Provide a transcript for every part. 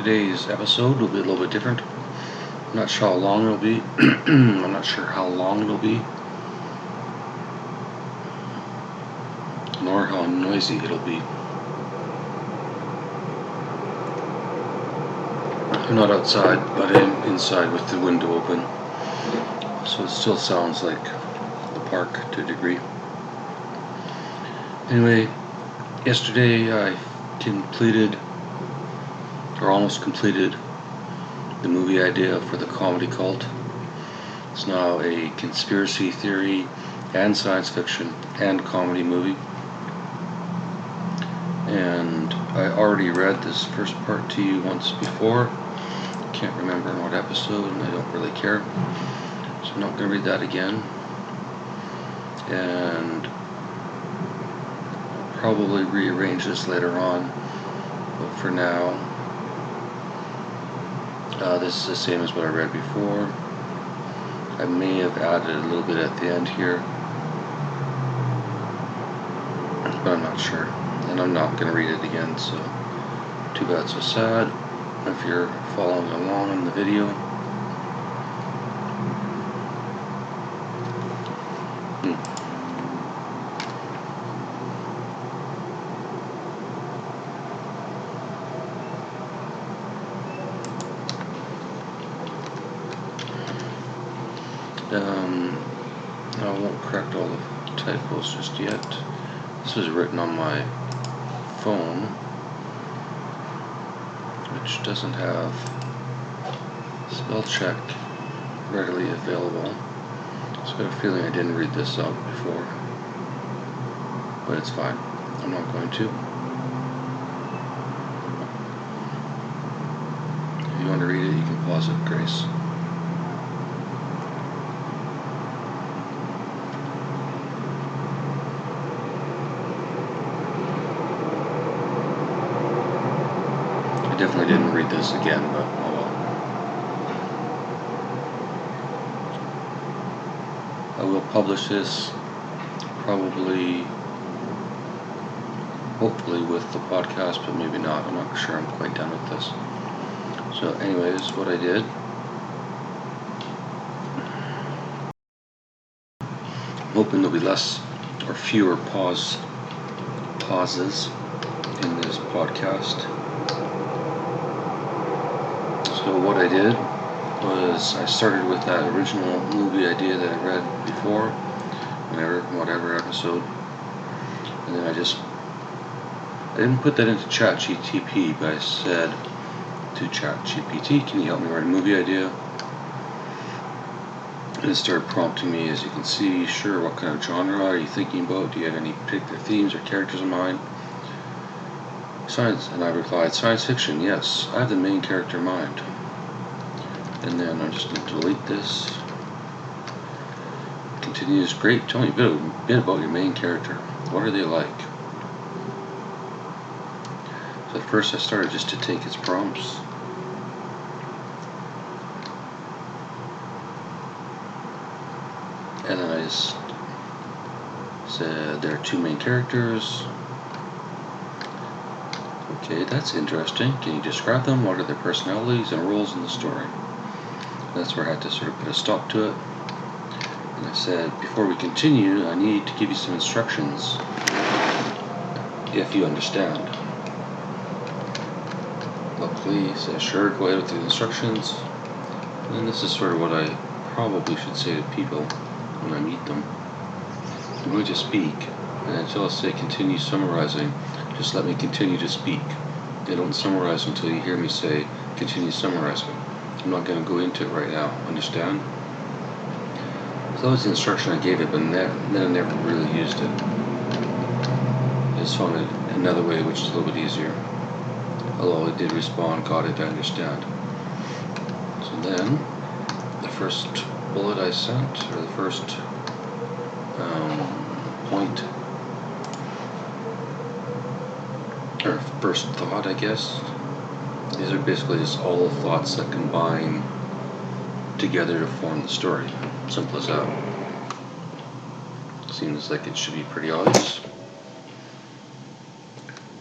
Today's episode will be a little bit different. I'm not sure how long it'll be. I'm not sure how long it'll be, nor how noisy it'll be. I'm not outside, but I'm inside with the window open, so it still sounds like the park to a degree. Anyway, yesterday I completed, or almost completed, the movie idea for the comedy cult. It's now a conspiracy theory and science fiction and comedy movie. And I already read this first part to you once before. Can't remember in what episode, and I don't really care. So I'm not going to read that again. And I'll probably rearrange this later on. But for now, this is the same as what I read before. I may have added a little bit at the end here, but I'm not sure. And I'm not going to read it again, so too bad, so sad. If you're following along in the video. I won't correct all the typos just yet. This was written on my phone, which doesn't have spell check readily available. So I got a feeling I didn't read this out before, but it's fine. I'm not going to. If you want to read it, you can pause it, Grace. I definitely didn't read this again, but oh well. I will publish this probably, hopefully with the podcast, but maybe not. I'm not sure I'm quite done with this. So anyways, what I did, I'm hoping there'll be less or fewer pauses in this podcast. So what I did was I started with that original movie idea that I read before, whatever episode, and then I didn't put that into ChatGPT, but I said to ChatGPT, can you help me write a movie idea? And it started prompting me, as you can see, sure, what kind of genre are you thinking about? Do you have any particular themes or characters in mind? Science, and I replied, science fiction, yes, I have the main character in mind. And then I'm just going to delete this. Continues, great, tell me a bit about your main character. What are they like? So at first I started just to take its prompts. And then I just said there are two main characters. Okay, that's interesting. Can you describe them? What are their personalities and roles in the story? That's where I had to sort of put a stop to it. And I said, before we continue, I need to give you some instructions, if you understand. Luckily, he said, sure, go ahead with the instructions. And this is sort of what I probably should say to people when I meet them. I'm going to speak, and until I say continue summarizing, just let me continue to speak. They don't summarize until you hear me say continue summarizing. I'm not going to go into it right now, understand? So that was the instruction I gave it, but then I never really used it. I just found another way which is a little bit easier. Although it did respond, got it, I understand. So then, the first bullet I sent, or the first point, or first thought, I guess. These are basically just all the thoughts that combine together to form the story. Simple as that. Seems like it should be pretty obvious.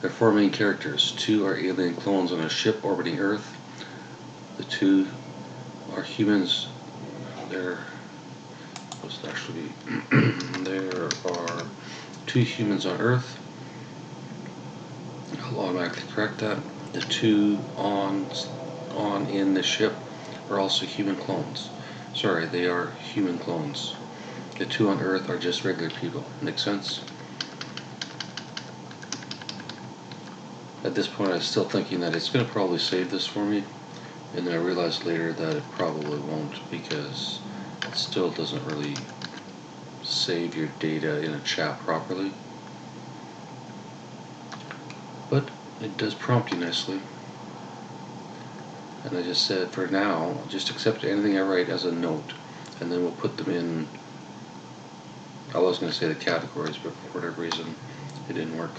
There are 4 main characters. 2 are alien clones on a ship orbiting Earth. The 2 are humans. There are 2 humans on Earth. I'll automatically correct that. The 2 on in the ship are also human clones. Sorry, they are human clones. The 2 on Earth are just regular people. Make sense? At this point I was still thinking that it's going to probably save this for me, and then I realized later that it probably won't, because it still doesn't really save your data in a chat properly. But it does prompt you nicely. And I just said, for now, just accept anything I write as a note, and then we'll put them in, I was going to say the categories, but for whatever reason it didn't work.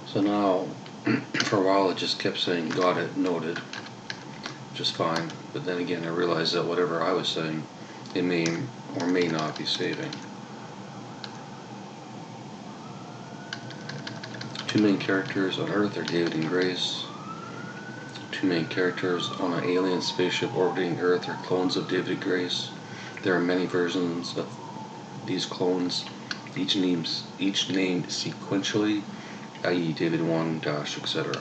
So now, for a while it just kept saying got it, noted, which is fine, but then again I realized that whatever I was saying, it may or may not be saving. 2 main characters on Earth are David and Grace. 2 main characters on an alien spaceship orbiting Earth are clones of David and Grace. There are many versions of these clones, each named sequentially, i.e. David 1, etc.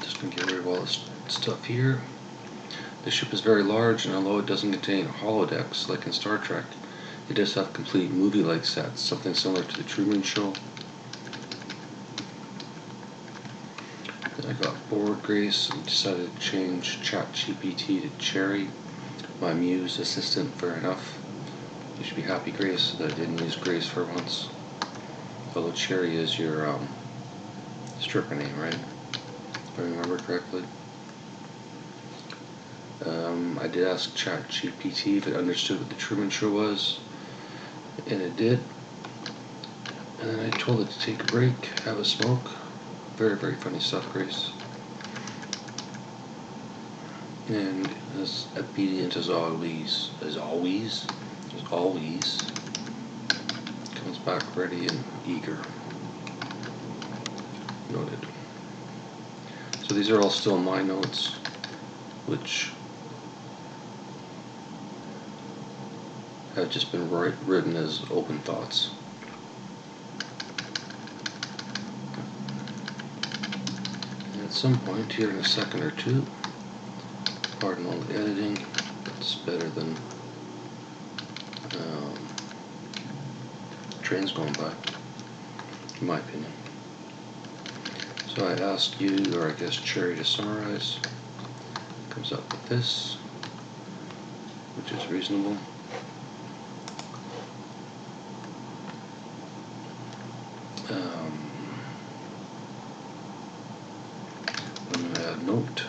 Just going to get rid of all this stuff here. The ship is very large, and although it doesn't contain holodecks like in Star Trek, it does have complete movie-like sets, something similar to the Truman Show. Then I got bored, Grace, and decided to change ChatGPT to Cherry, my muse assistant. Fair enough. You should be happy, Grace, that I didn't use Grace for once. Although Cherry is your stripper name, right? If I remember correctly. I did ask ChatGPT if it understood what the Truman Show was, and it did. And then I told it to take a break, have a smoke. Very, very funny stuff, Grace. And as obedient as always, comes back ready and eager. Noted. So these are all still my notes, which have just been written as open thoughts. And at some point here in a second or two, pardon all the editing, it's better than trains going by, in my opinion. So I ask you, or I guess Cherry, to summarize. Comes up with this, which is reasonable. I'm going to add note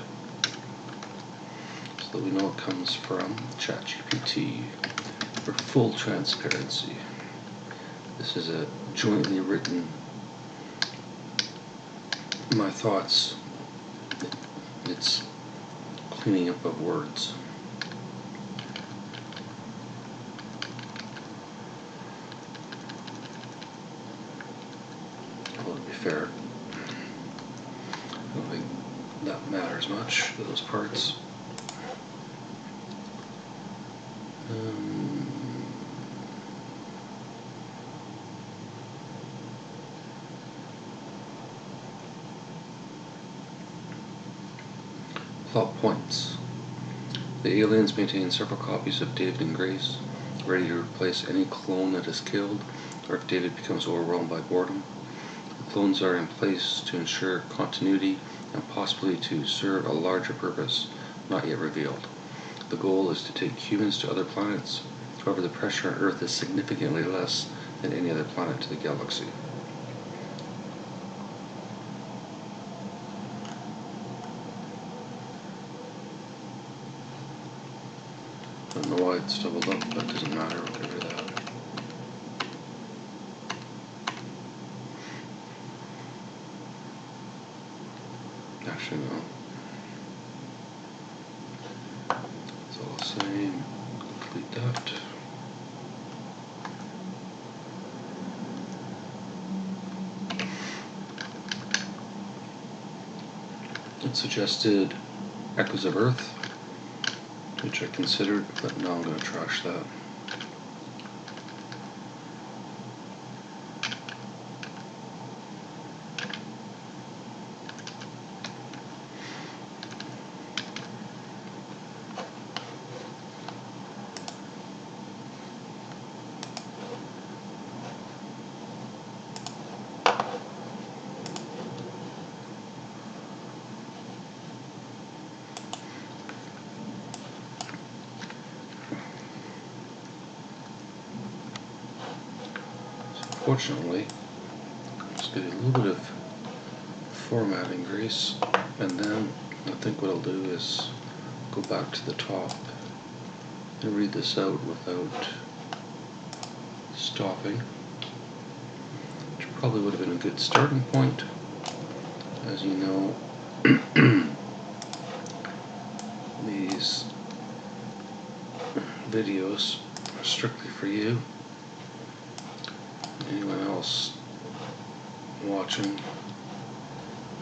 so that we know it comes from ChatGPT for full transparency. This is a jointly written, my thoughts. It's cleaning up of words. Well, to be fair, I don't think that matters much, those parts. Plot points. The aliens maintain several copies of David and Grace, ready to replace any clone that is killed, or if David becomes overwhelmed by boredom. The clones are in place to ensure continuity and possibly to serve a larger purpose, not yet revealed. The goal is to take humans to other planets. However, the pressure on Earth is significantly less than any other planet to the galaxy. I don't know why it's doubled up, but it doesn't matter, we'll get rid of that. Actually, no. It's all the same. Complete that. It suggested Echoes of Earth, which I considered, but now I'm going to trash that. Fortunately, just get a little bit of formatting grease, and then I think what I'll do is go back to the top and read this out without stopping, which probably would have been a good starting point. As you know, these videos are strictly for you. Anyone else watching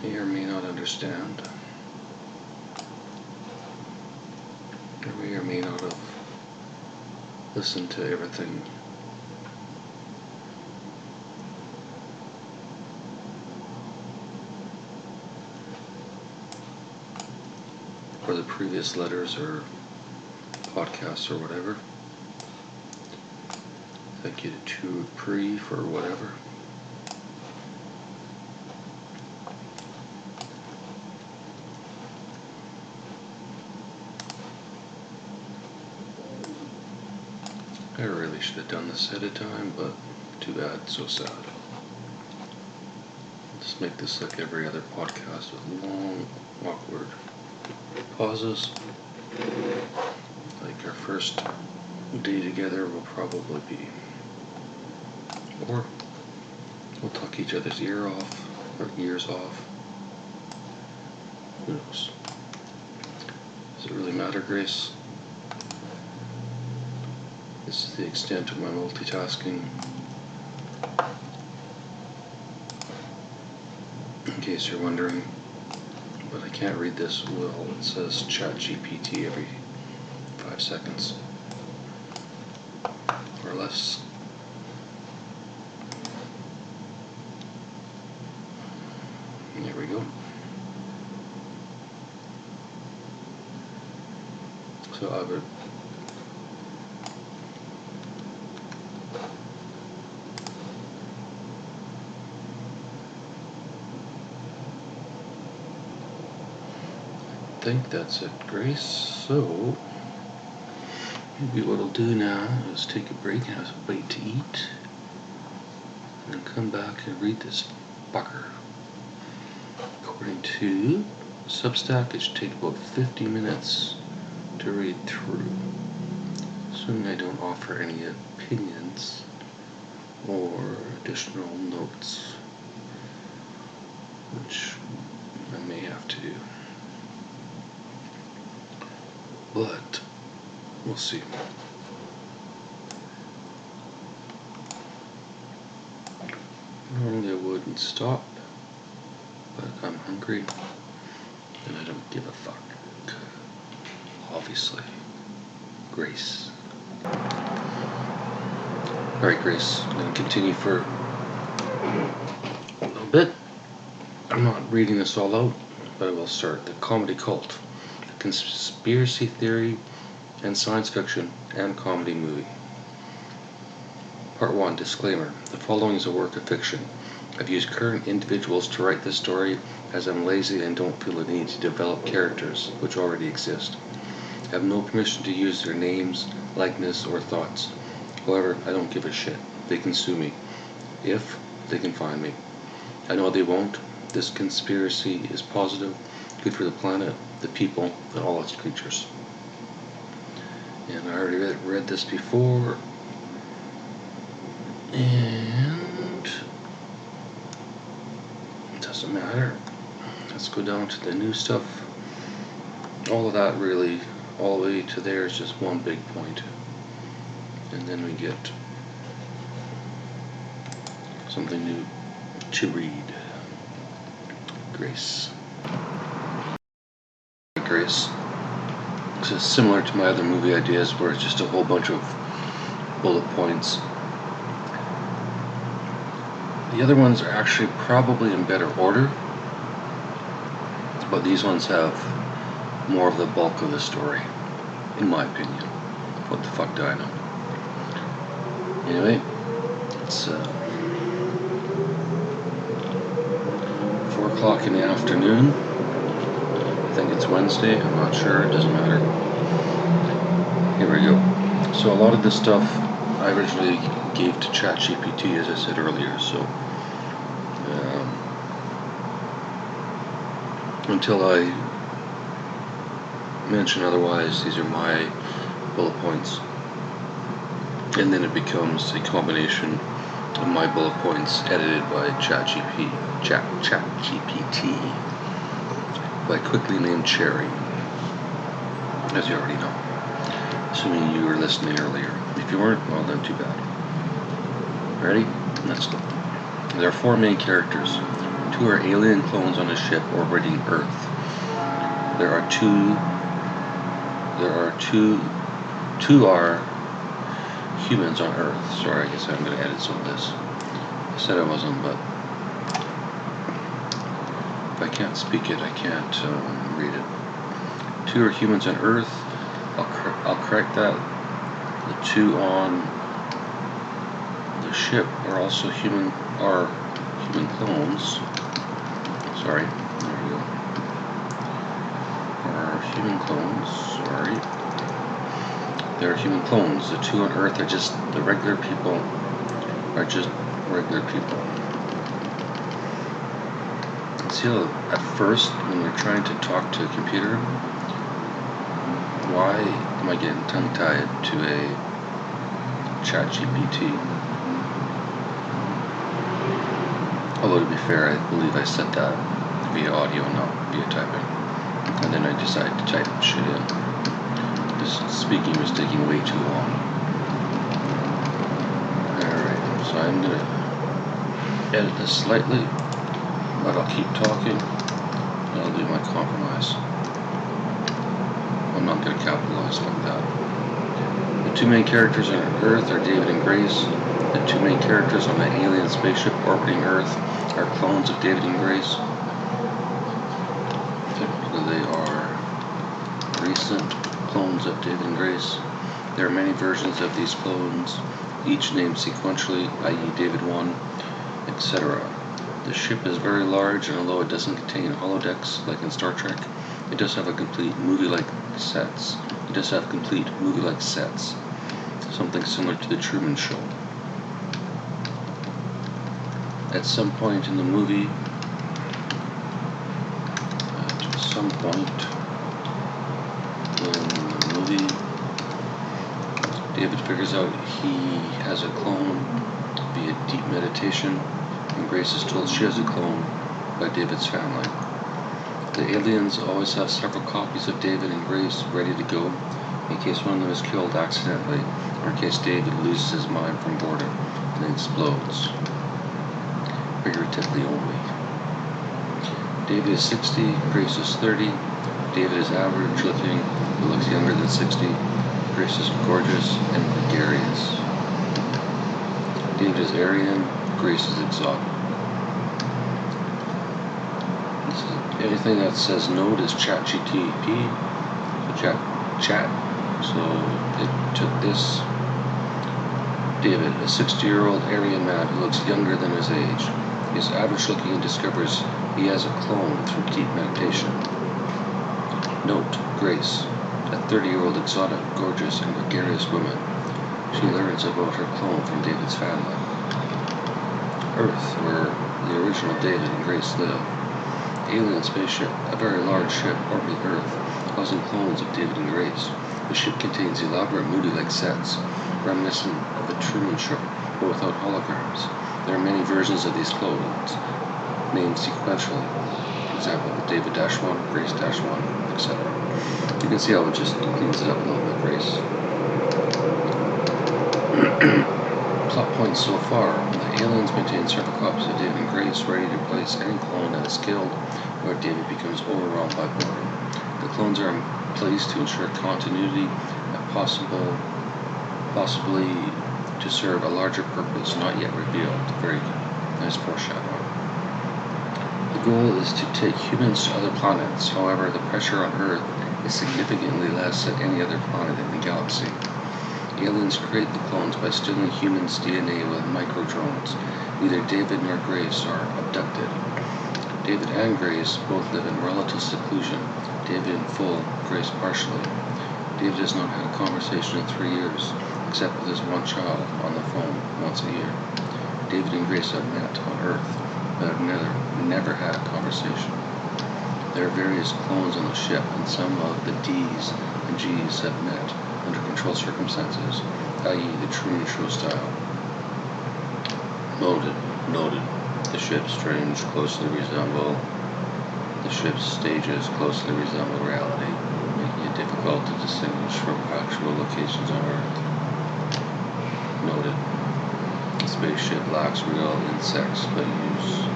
may or may not understand, or may or may not have listened to everything. Or the previous letters or podcasts or whatever. Thank you to Pre for whatever. I really should have done this ahead of time, but too bad, so sad. Let's make this like every other podcast with long, awkward pauses. Like our first day together will probably be. Or we'll talk each other's ear off, or ears off. Who knows? Does it really matter, Grace? This is the extent of my multitasking. In case you're wondering, but I can't read this well. It says ChatGPT every 5 seconds. Or less. There we go. So I would think that's it, Grace. So maybe what I'll do now is take a break and have some bite to eat, and then come back and read this fucker. According to Substack, it should take about 50 minutes to read through, assuming I don't offer any opinions or additional notes, which I may have to do. But we'll see. Normally I wouldn't stop, but I'm hungry and I don't give a fuck. Obviously. Grace. Alright, Grace, I'm going to continue for a little bit. I'm not reading this all out, but I will start. The comedy cult. Conspiracy theory and science fiction and comedy movie. Part 1. Disclaimer. The following is a work of fiction. I've used current individuals to write this story as I'm lazy and don't feel the need to develop characters which already exist. I have no permission to use their names, likeness, or thoughts. However, I don't give a shit. They can sue me. If they can find me. I know they won't. This conspiracy is positive, good for the planet, the people, and all its creatures. And I already read this before, and it doesn't matter. Let's go down to the new stuff. All of that really, all the way to there is just one big point. And then we get something new to read. Grace. ideas. So it's similar to my other movie ideas where it's just a whole bunch of bullet points. The other ones are actually probably in better order, but these ones have more of the bulk of the story, in my opinion. What the fuck do I know? Anyway, it's 4 o'clock in the afternoon. I think it's Wednesday, I'm not sure, it doesn't matter. Here we go. So a lot of this stuff I originally gave to ChatGPT, as I said earlier, so until I mention otherwise, these are my bullet points, and then it becomes a combination of my bullet points edited by ChatGPT by quickly named Cherry, as you already know, assuming you were listening earlier. If you weren't, well then too bad. Ready? Let's go. There are 4 main characters. 2 are alien clones on a ship orbiting Earth. There are two are humans on Earth. Sorry, I guess I'm going to edit some of this. I said I wasn't, but if I can't speak it, I can't read it. 2 are humans on Earth. I'll correct that. The 2 on the ship are also human clones. Sorry, there we go. Are human clones, sorry. They're human clones. The 2 on Earth are just the regular people, See how at first, when you're trying to talk to a computer, why am I getting tongue-tied to a ChatGPT? Although to be fair, I believe I set that via audio, not via typing. And then I decided to type shit in. This speaking was taking way too long. Alright, so I'm going to edit this slightly, but I'll keep talking. That'll be my compromise. I'm not going to capitalize like that. The 2 main characters on Earth are David and Grace. The 2 main characters on the alien spaceship orbiting Earth are clones of David and Grace. Technically they are recent clones of David and Grace. There are many versions of these clones, each named sequentially, i.e. David 1, etc. The ship is very large, and although it doesn't contain holodecks like in Star Trek, it does have complete movie-like sets. Something similar to the Truman Show. At some point in the movie, David figures out he has a clone via deep meditation, and Grace is told she has a clone by David's family. The aliens always have several copies of David and Grace ready to go in case one of them is killed accidentally, or in case David loses his mind from boredom and explodes. Figuratively only. David is 60, Grace is 30. David is average looking, but looks younger than 60. Grace is gorgeous and gregarious. David is Aryan, Grace is exotic. Anything that says node is ChatGPT, chat. So it took this David, a 60-year-old Aryan man who looks younger than his age. He is average looking and discovers he has a clone through deep meditation. Note, Grace, a 30-year-old exotic, gorgeous, and gregarious woman. She learns about her clone from David's family. Earth, where the original David and Grace live. Alien spaceship, a very large ship orbiting Earth, causing clones of David and Grace. The ship contains elaborate movie-like sets, reminiscent of the Truman Show, but without holograms. There are many versions of these clones, named sequentially. For example, David-1, Grace-1, etc. You can see how it just cleans it up a little bit, Grace. Plot points so far. The aliens maintain several copies of David and Grace ready to replace any clone that is killed, where David becomes overwhelmed by boredom. The The clones are in place to ensure continuity and possibly to serve a larger purpose not yet revealed. Very nice foreshadowing. The goal is to take humans to other planets. However, the pressure on Earth is significantly less than any other planet in the galaxy. Aliens create the clones by stealing humans' DNA with micro-drones. Neither David nor Grace are abducted. David and Grace both live in relative seclusion, David in full, Grace partially. David has not had a conversation in 3 years, except with his one child on the phone once a year. David and Grace have met on Earth, but have never had a conversation. There are various clones on the ship, and some of the D's and G's have met under controlled circumstances, i.e. the Truman Show style. Noted. The ship's stages closely resemble reality, making it difficult to distinguish from actual locations on Earth. Noted. The spaceship lacks real insects, but use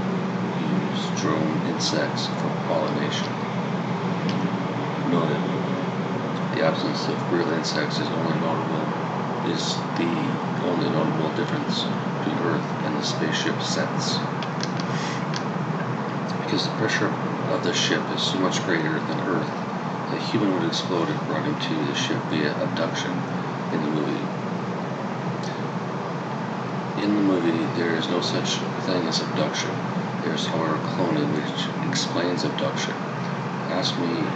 drone insects for pollination. Noted. The absence of real insects is the only notable difference between Earth and the spaceship sets. Because the pressure of the ship is so much greater than Earth, a human would explode if brought into the ship via abduction in the movie. In the movie, there is no such thing as abduction. There is, however, cloning, which explains abduction. Ask me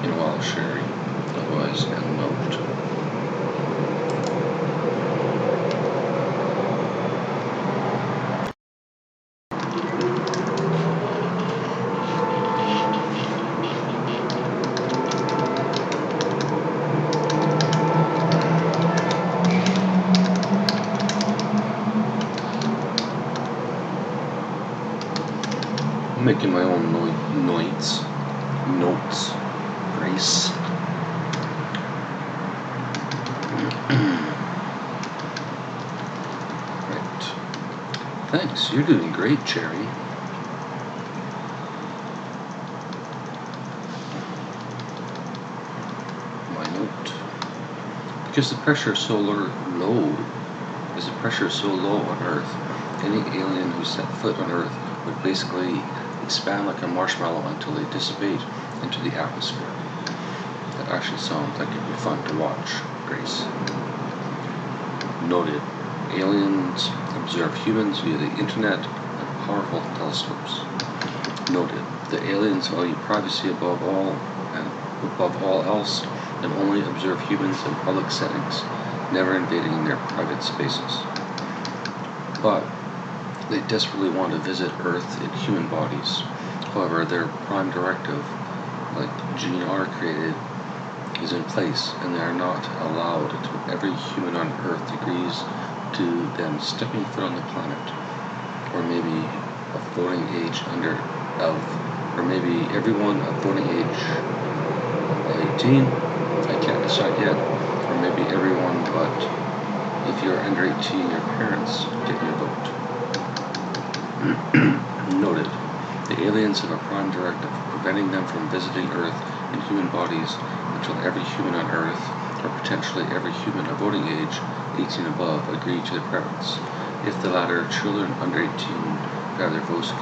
in a while, Sherry. Otherwise, a note. I'm making my own notes. Grace. Right. Thanks. You're doing great, Cherry. My note. Because the pressure is so low on Earth, any alien who set foot on Earth would basically expand like a marshmallow until they dissipate into the atmosphere. That actually sounds like it'd be fun to watch, Grace. Noted. Aliens observe humans via the internet and powerful telescopes. Noted. The aliens value privacy above all else and only observe humans in public settings, never invading their private spaces. But they desperately want to visit Earth in human bodies. However, their prime directive, like Gene R created, is in place, and they are not allowed until every human on Earth agrees to them stepping foot on the planet, or maybe of voting age or maybe everyone of voting age 18. I can't decide yet, or maybe everyone, but if you're under 18, your parents get your vote. Noted. The aliens have a prime directive preventing them from visiting Earth in human bodies until every human on Earth, or potentially every human of voting age 18 above, agree to the preference. If the latter, children under 18 have their vote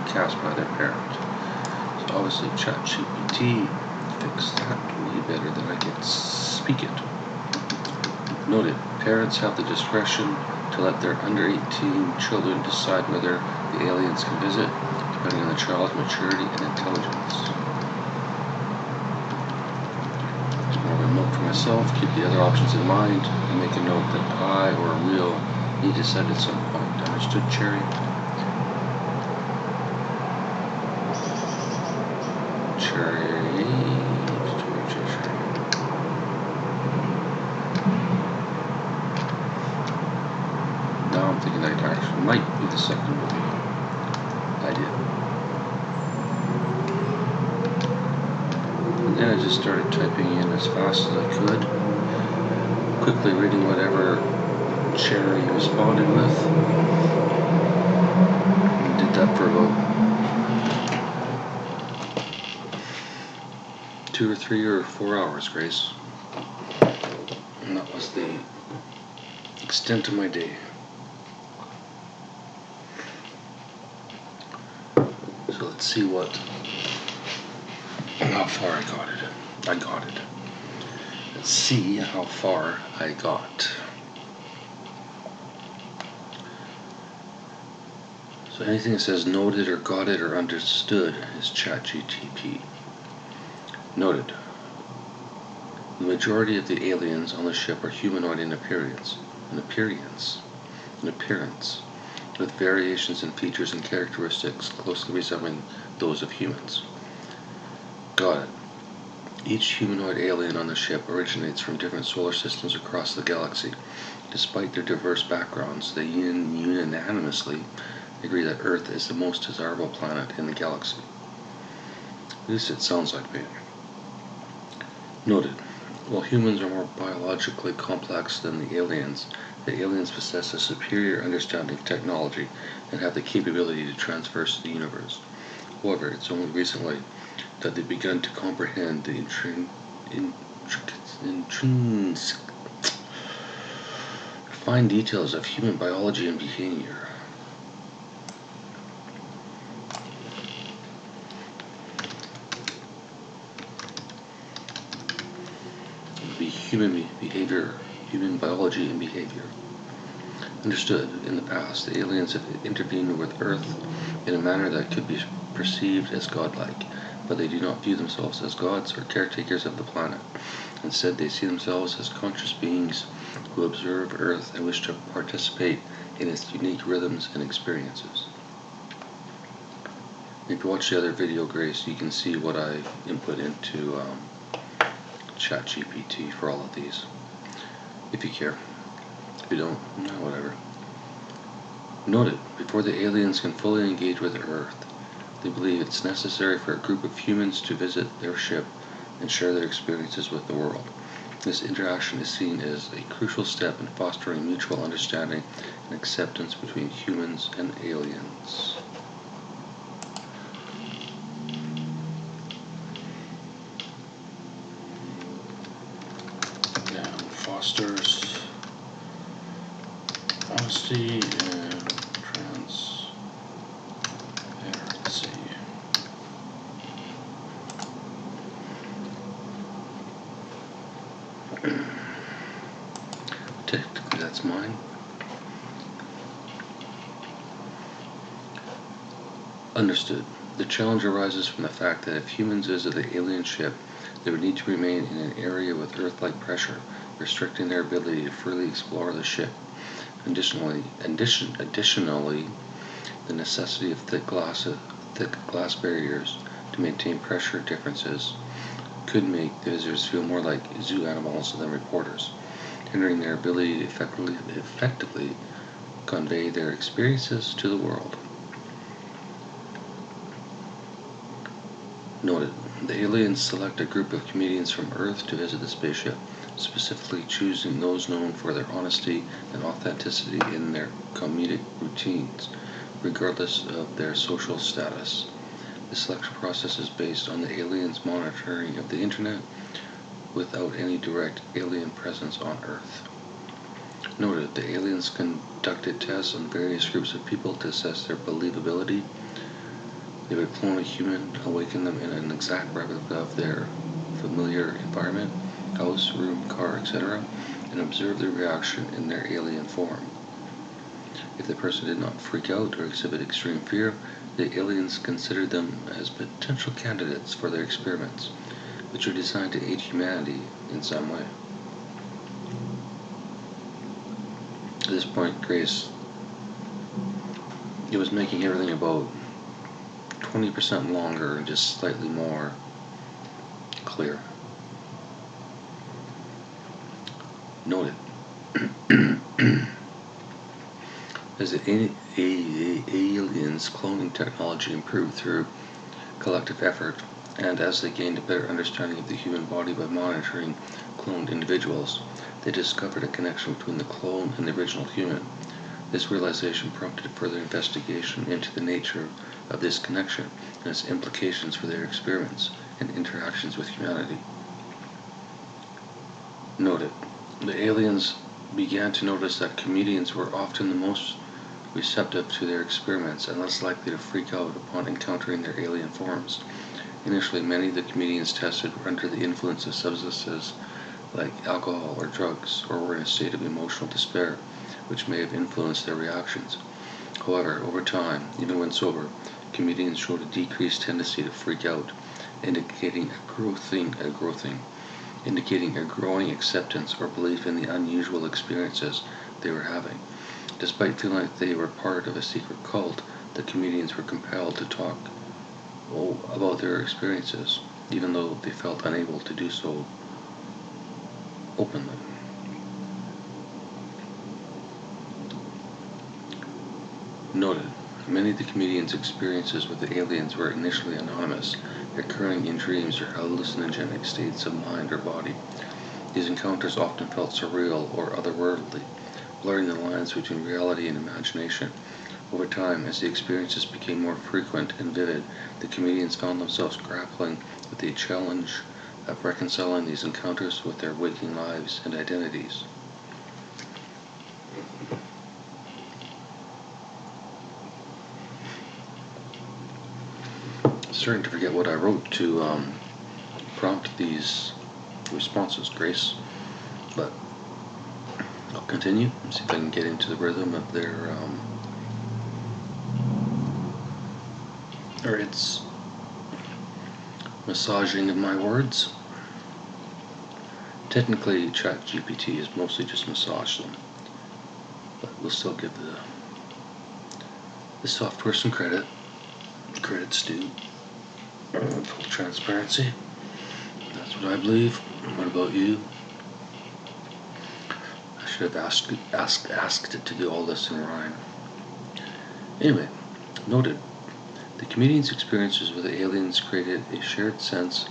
cast by their parent. So obviously ChatGPT fixed that way better than I can speak it. Noted. Parents have the discretion to let their under 18 children decide whether the aliens can visit, depending on the child's maturity and intelligence. There's more of a note for myself. Keep the other options in mind and make a note that I or a real need to decide at some point. Understood, Cherry? Cherry. Now I'm thinking that actually might be the second movie I did. And then I just started typing in as fast as I could, quickly reading whatever Cherry responded with. Did that for about 2 or 3 or 4 hours, Grace. And that was the extent of my day. So let's see how far I got it. Let's see how far I got. So anything that says noted or got it or understood is ChatGTP. Noted. The majority of the aliens on the ship are humanoid in appearance, with variations in features and characteristics closely resembling those of humans. Got it. Each humanoid alien on the ship originates from different solar systems across the galaxy. Despite their diverse backgrounds, they unanimously agree that Earth is the most desirable planet in the galaxy. At least it sounds like me. Noted. While humans are more biologically complex than the aliens possess a superior understanding of technology and have the capability to traverse the universe. However, it's only recently that they've begun to comprehend the fine details of human biology and behavior. Human biology and behavior. Understood. In the past, the aliens have intervened with Earth in a manner that could be perceived as godlike, but they do not view themselves as gods or caretakers of the planet. Instead, they see themselves as conscious beings who observe Earth and wish to participate in its unique rhythms and experiences. If you watch the other video, Grace, you can see what I input into ChatGPT for all of these, if you care. If you don't, no, whatever. Noted, before the aliens can fully engage with Earth, they believe it's necessary for a group of humans to visit their ship and share their experiences with the world. This interaction is seen as a crucial step in fostering mutual understanding and acceptance between humans and aliens. Fosters honesty and transparency. Technically, that's mine. Understood. The challenge arises from the fact that if humans visit the alien ship, they would need to remain in an area with Earth-like pressure, restricting their ability to freely explore the ship. Additionally, the necessity of thick glass barriers to maintain pressure differences could make the visitors feel more like zoo animals than reporters, hindering their ability to effectively convey their experiences to the world. Noted. The aliens select a group of comedians from Earth to visit the spaceship, specifically choosing those known for their honesty and authenticity in their comedic routines, regardless of their social status. The selection process is based on the aliens' monitoring of the internet without any direct alien presence on Earth. Noted, the aliens conducted tests on various groups of people to assess their believability. They would clone a human, awaken them in an exact replica of their familiar environment, house, room, car, etc., and observe their reaction in their alien form. If the person did not freak out or exhibit extreme fear, the aliens considered them as potential candidates for their experiments, which are designed to aid humanity in some way. At this point, Grace, it was making everything about 20% longer and just slightly more clear. Noted. As the aliens' cloning technology improved through collective effort, and as they gained a better understanding of the human body by monitoring cloned individuals, they discovered a connection between the clone and the original human. This realization prompted further investigation into the nature of this connection and its implications for their experiments, and interactions with humanity. Noted, the aliens began to notice that comedians were often the most receptive to their experiments and less likely to freak out upon encountering their alien forms. Initially, many of the comedians tested were under the influence of substances like alcohol or drugs, or were in a state of emotional despair, which may have influenced their reactions. However, over time, even when sober, comedians showed a decreased tendency to freak out, indicating a growing acceptance or belief in the unusual experiences they were having. Despite feeling like they were part of a secret cult, the comedians were compelled to talk about their experiences, even though they felt unable to do so openly. Noted, many of the comedians' experiences with the aliens were initially anonymous, occurring in dreams or hallucinogenic states of mind or body. These encounters often felt surreal or otherworldly, blurring the lines between reality and imagination. Over time, as the experiences became more frequent and vivid, the comedians found themselves grappling with the challenge of reconciling these encounters with their waking lives and identities. Starting to forget what I wrote to prompt these responses, Grace, but I'll continue and see if I can get into the rhythm of their or its massaging of my words. Technically, ChatGPT is mostly just massage them, but we'll still give the software some credit. Credit's due. Full transparency. That's what I believe. What about you? I should have asked it to do all this in rhyme. Anyway, noted. The comedian's experiences with the aliens created a shared sense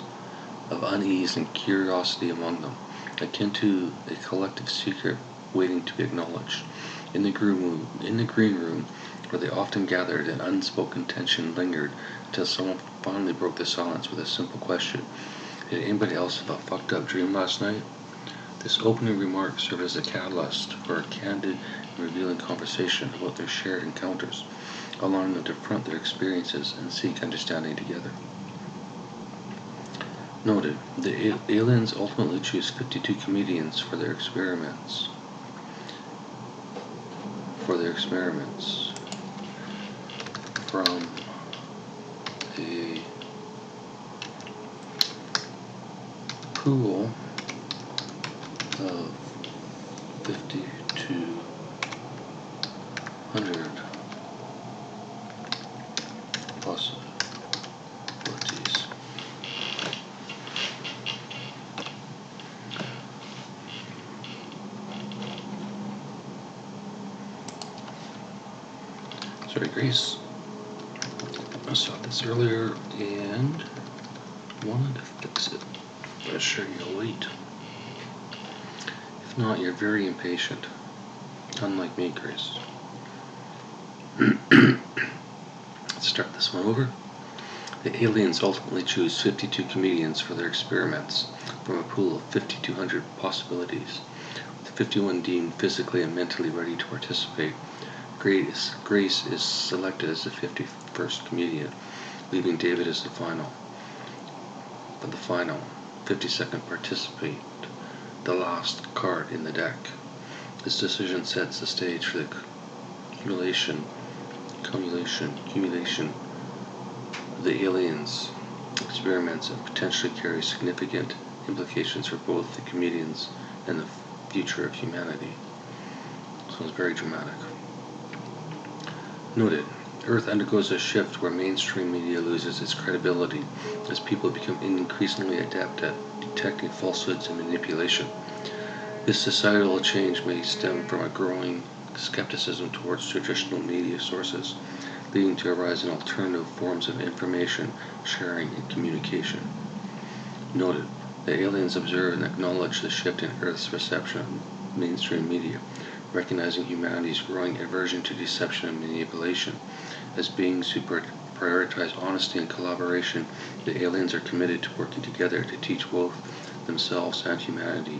of unease and curiosity among them, akin to a collective secret waiting to be acknowledged. In the green room, where they often gathered, an unspoken tension lingered until someone finally broke the silence with a simple question: "Did anybody else have a fucked up dream last night?" This opening remark served as a catalyst for a candid and revealing conversation about their shared encounters, allowing them to confront their experiences and seek understanding together. Noted, the aliens ultimately choose 52 comedians for their experiments. From a pool of 5,200 possibilities. Sorry, Grace. I saw this earlier and wanted to fix it. I'm sure you'll wait. If not, you're very impatient. Unlike me, Grace. Let's start this one over. The aliens ultimately choose 52 comedians for their experiments from a pool of 5,200 possibilities, with 51 deemed physically and mentally ready to participate. Grace is selected as the 51st comedian, leaving David as the final 52nd participant, the last card in the deck. This decision sets the stage for the accumulation of the aliens' experiments and potentially carries significant implications for both the comedians and the future of humanity. Sounds very dramatic. Noted, Earth undergoes a shift where mainstream media loses its credibility as people become increasingly adept at detecting falsehoods and manipulation. This societal change may stem from a growing skepticism towards traditional media sources, leading to a rise in alternative forms of information sharing and communication. Noted, the aliens observe and acknowledge the shift in Earth's perception of mainstream media, recognizing humanity's growing aversion to deception and manipulation as being prioritize honesty and collaboration, the aliens are committed to working together to teach both themselves and humanity,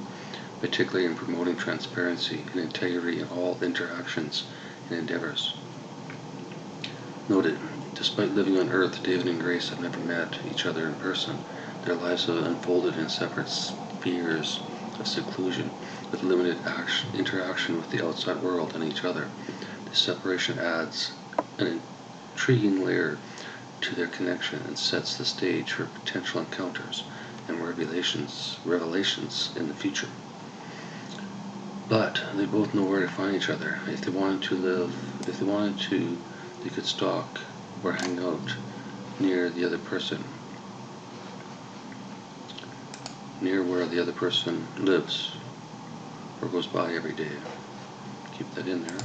particularly in promoting transparency and integrity in all interactions and endeavors. Noted, despite living on Earth, David and Grace have never met each other in person. Their lives have unfolded in separate spheres of seclusion, with limited interaction with the outside world and each other. This separation adds an intriguing layer to their connection and sets the stage for potential encounters and revelations in the future. But they both know where to find each other. If they wanted to, they could stalk or hang out near the other person, near where the other person lives or goes by every day. Keep that in there.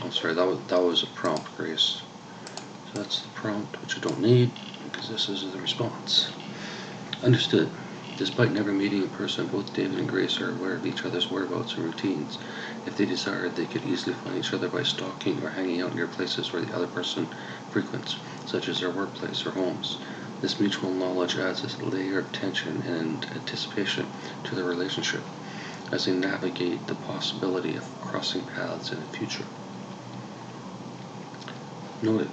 Oh, sorry, that was a prompt, Grace. So that's the prompt, which I don't need, because this is the response. Understood. Despite never meeting in person, both David and Grace are aware of each other's whereabouts and routines. If they desired, they could easily find each other by stalking or hanging out near places where the other person frequents, such as their workplace or homes. This mutual knowledge adds a layer of tension and anticipation to their relationship as they navigate the possibility of crossing paths in the future. Noted.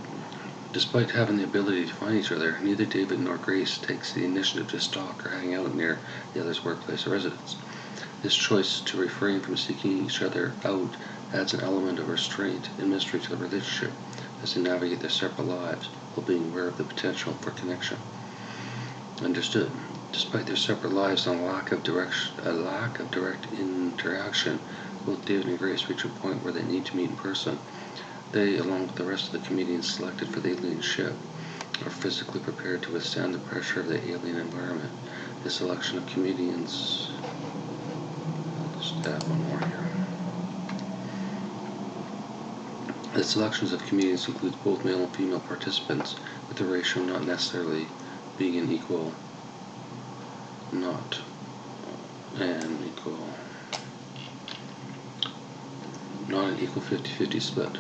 Despite having the ability to find each other, neither David nor Grace takes the initiative to stalk or hang out near the other's workplace or residence. This choice to refrain from seeking each other out adds an element of restraint and mystery to the relationship as they navigate their separate lives while being aware of the potential for connection. Understood. Despite their separate lives and a lack of direct interaction, both David and Grace reach a point where they need to meet in person. They, along with the rest of the comedians selected for the alien ship, are physically prepared to withstand the pressure of the alien environment. The selection of comedians... Just add one more here. The selections of comedians includes both male and female participants, with the ratio not necessarily being an equal 50-50 split.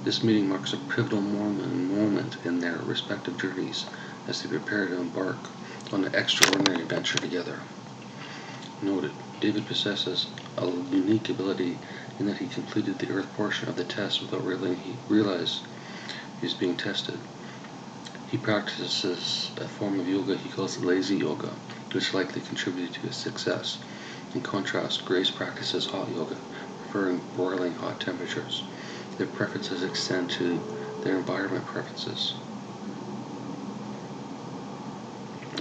This meeting marks a pivotal moment in their respective journeys as they prepare to embark on an extraordinary adventure together. Noted, David possesses a unique ability in that he completed the Earth portion of the test without realize he was being tested. He practices a form of yoga he calls lazy yoga, which likely contributed to his success. In contrast, Grace practices hot yoga, preferring broiling hot temperatures. Their preferences extend to their environment preferences,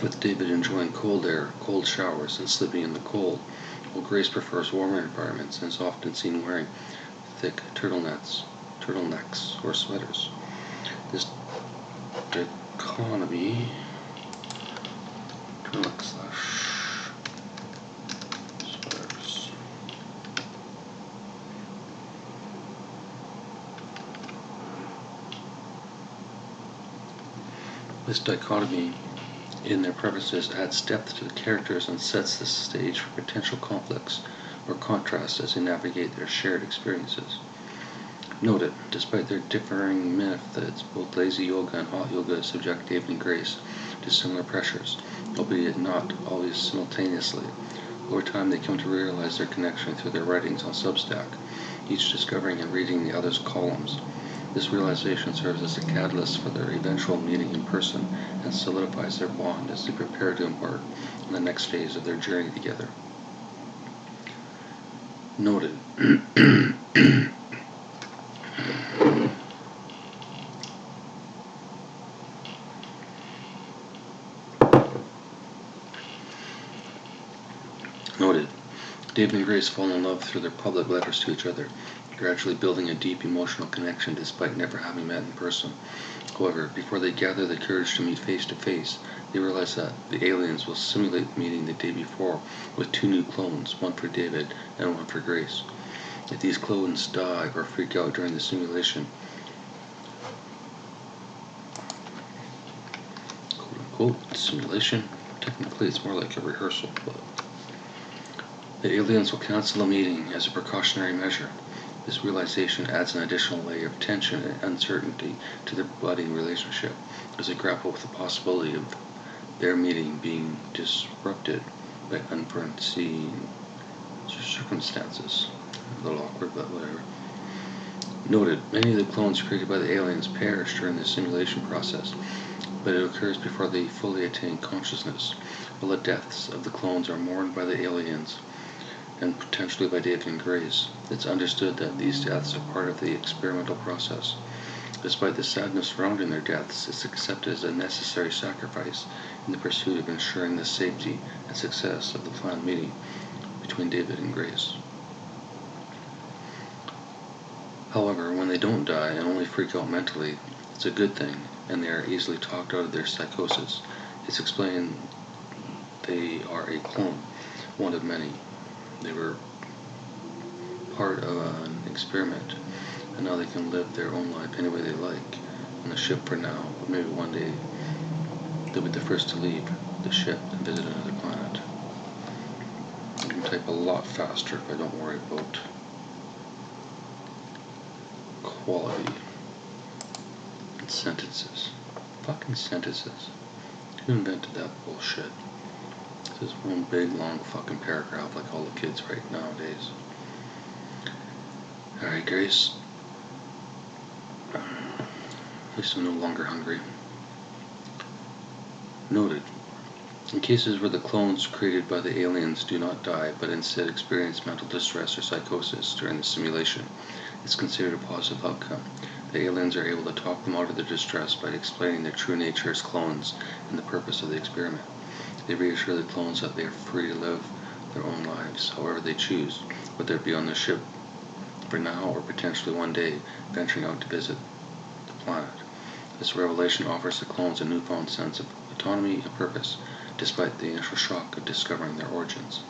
with David enjoying cold air, cold showers, and sleeping in the cold, while Grace prefers warmer environments and is often seen wearing thick turtlenecks, or sweaters. This dichotomy, sweaters. This dichotomy in their preferences adds depth to the characters and sets the stage for potential conflicts or contrasts as they navigate their shared experiences. Noted, despite their differing methods, both lazy yoga and hot yoga subject David and Grace to similar pressures, albeit not always simultaneously. Over time, they come to realize their connection through their writings on Substack, each discovering and reading the other's columns. This realization serves as a catalyst for their eventual meeting in person and solidifies their bond as they prepare to embark on the next phase of their journey together. Noted. Noted. David and Grace fall in love through their public letters to each other, gradually building a deep emotional connection despite never having met in person. However, before they gather the courage to meet face to face, they realize that the aliens will simulate the meeting the day before with two new clones, one for David and one for Grace. If these clones die or freak out during the simulation, quote-unquote, simulation, technically it's more like a rehearsal, but the aliens will cancel the meeting as a precautionary measure. This realization adds an additional layer of tension and uncertainty to their budding relationship as they grapple with the possibility of their meeting being disrupted by unforeseen circumstances. A little awkward, but whatever. Noted, many of the clones created by the aliens perish during the simulation process, but it occurs before they fully attain consciousness. While the deaths of the clones are mourned by the aliens and potentially by David and Grace, it's understood that these deaths are part of the experimental process. Despite the sadness surrounding their deaths, it's accepted as a necessary sacrifice in the pursuit of ensuring the safety and success of the planned meeting between David and Grace. However, when they don't die and only freak out mentally, it's a good thing, and they are easily talked out of their psychosis. It's explained they are a clone, one of many. They were part of an experiment, and now they can live their own life any way they like on the ship for now, but maybe one day they'll be the first to leave the ship and visit another planet. I can type a lot faster if I don't worry about quality and sentences. Fucking sentences. Who invented that bullshit? This is one big long fucking paragraph like all the kids write nowadays. Alright, Grace. At least I'm no longer hungry. Noted. In cases where the clones created by the aliens do not die, but instead experience mental distress or psychosis during the simulation, it's considered a positive outcome. The aliens are able to talk them out of their distress by explaining their true nature as clones and the purpose of the experiment. They reassure the clones that they are free to live their own lives, however they choose, whether it be on the ship for now or potentially one day venturing out to visit the planet. This revelation offers the clones a newfound sense of autonomy and purpose, despite the initial shock of discovering their origins.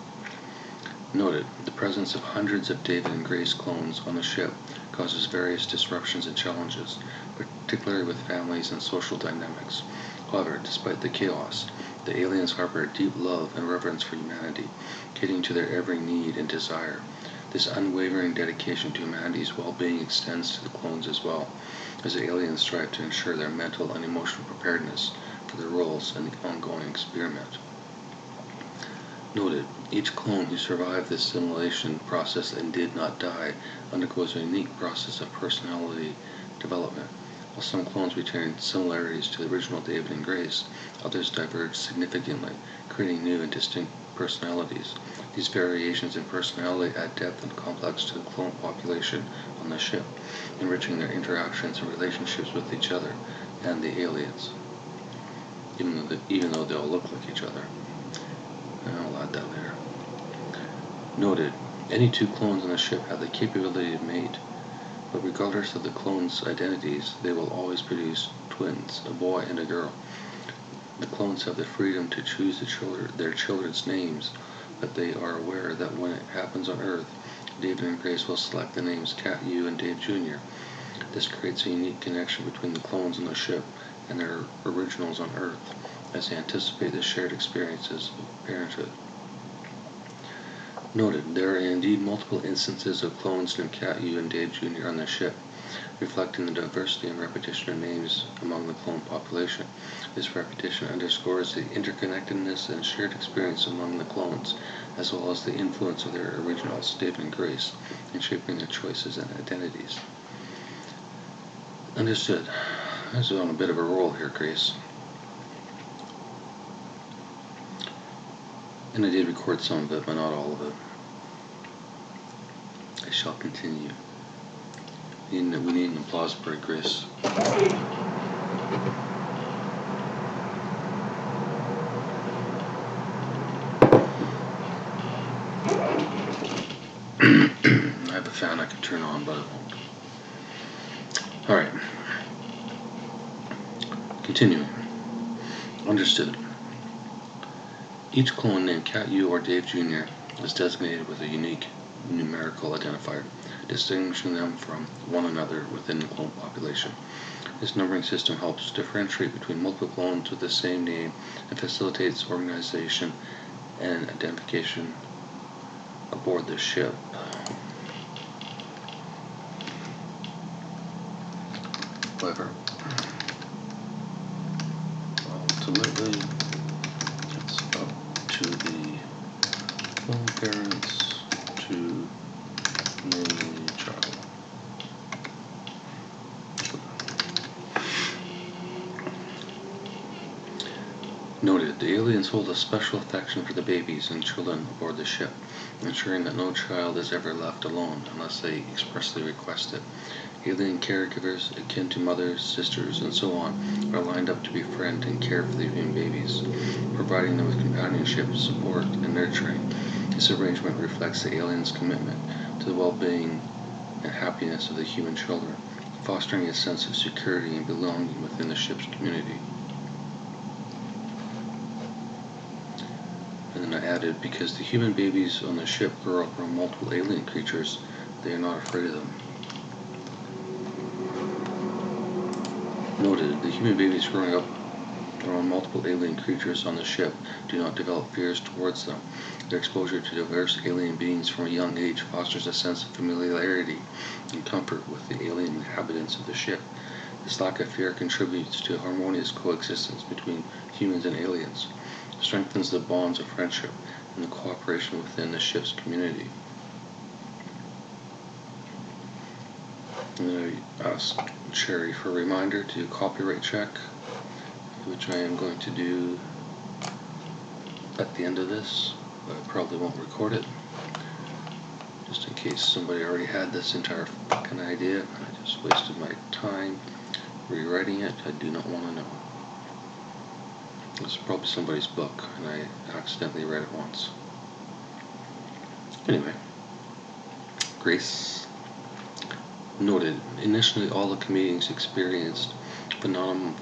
Noted, the presence of hundreds of David and Grace clones on the ship causes various disruptions and challenges, particularly with families and social dynamics. However, despite the chaos, the aliens harbor a deep love and reverence for humanity, catering to their every need and desire. This unwavering dedication to humanity's well-being extends to the clones as well, as the aliens strive to ensure their mental and emotional preparedness for their roles in the ongoing experiment. Noted, each clone who survived this simulation process and did not die undergoes a unique process of personality development. While some clones retain similarities to the original David and Grace, others diverge significantly, creating new and distinct personalities. These variations in personality add depth and complex to the clone population on the ship, enriching their interactions and relationships with each other and the aliens, even though they all look like each other. I'll add that later. Noted, any two clones on the ship have the capability to mate, but regardless of the clones' identities, they will always produce twins, a boy and a girl. The clones have the freedom to choose their children's names, but they are aware that when it happens on Earth, David and Grace will select the names Cat U and Dave Jr. This creates a unique connection between the clones on the ship and their originals on Earth, as they anticipate the shared experiences of parenthood. Noted, there are indeed multiple instances of clones named Cat U and Dave Jr. on the ship, reflecting the diversity and repetition of names among the clone population. This repetition underscores the interconnectedness and shared experience among the clones, as well as the influence of their originals, David and Grace, in shaping their choices and identities. Understood. I was on a bit of a roll here, Grace. And I did record some of it, but not all of it. I shall continue. We need an applause break, Grace. I have a fan I could turn on, but it won't. Alright. Continuing. Understood. Each clone named Cat U or Dave Jr. is designated with a unique numerical identifier, distinguishing them from one another within the clone population. This numbering system helps differentiate between multiple clones with the same name and facilitates organization and identification aboard the ship. However, ultimately, it's up to the lone parents to name the child. Noted, the aliens hold a special affection for the babies and children aboard the ship, ensuring that no child is ever left alone unless they expressly request it. Alien caregivers, akin to mothers, sisters, and so on, are lined up to befriend and care for the human babies, providing them with companionship, support, and nurturing. This arrangement reflects the aliens' commitment to the well-being and happiness of the human children, fostering a sense of security and belonging within the ship's community. And then I added, because the human babies on the ship grow up around multiple alien creatures, they are not afraid of them. Noted, the human babies growing up around multiple alien creatures on the ship do not develop fears towards them. Their exposure to diverse alien beings from a young age fosters a sense of familiarity and comfort with the alien inhabitants of the ship. This lack of fear contributes to a harmonious coexistence between humans and aliens, strengthens the bonds of friendship and the cooperation within the ship's community. And then I asked Sherry for a reminder to do a copyright check, which I am going to do at the end of this, but I probably won't record it, just in case somebody already had this entire fucking idea. I just wasted my time rewriting it. I do not want to know. This is probably somebody's book, and I accidentally read it once. Anyway, Grace. Noted, initially all the comedians experienced phenomena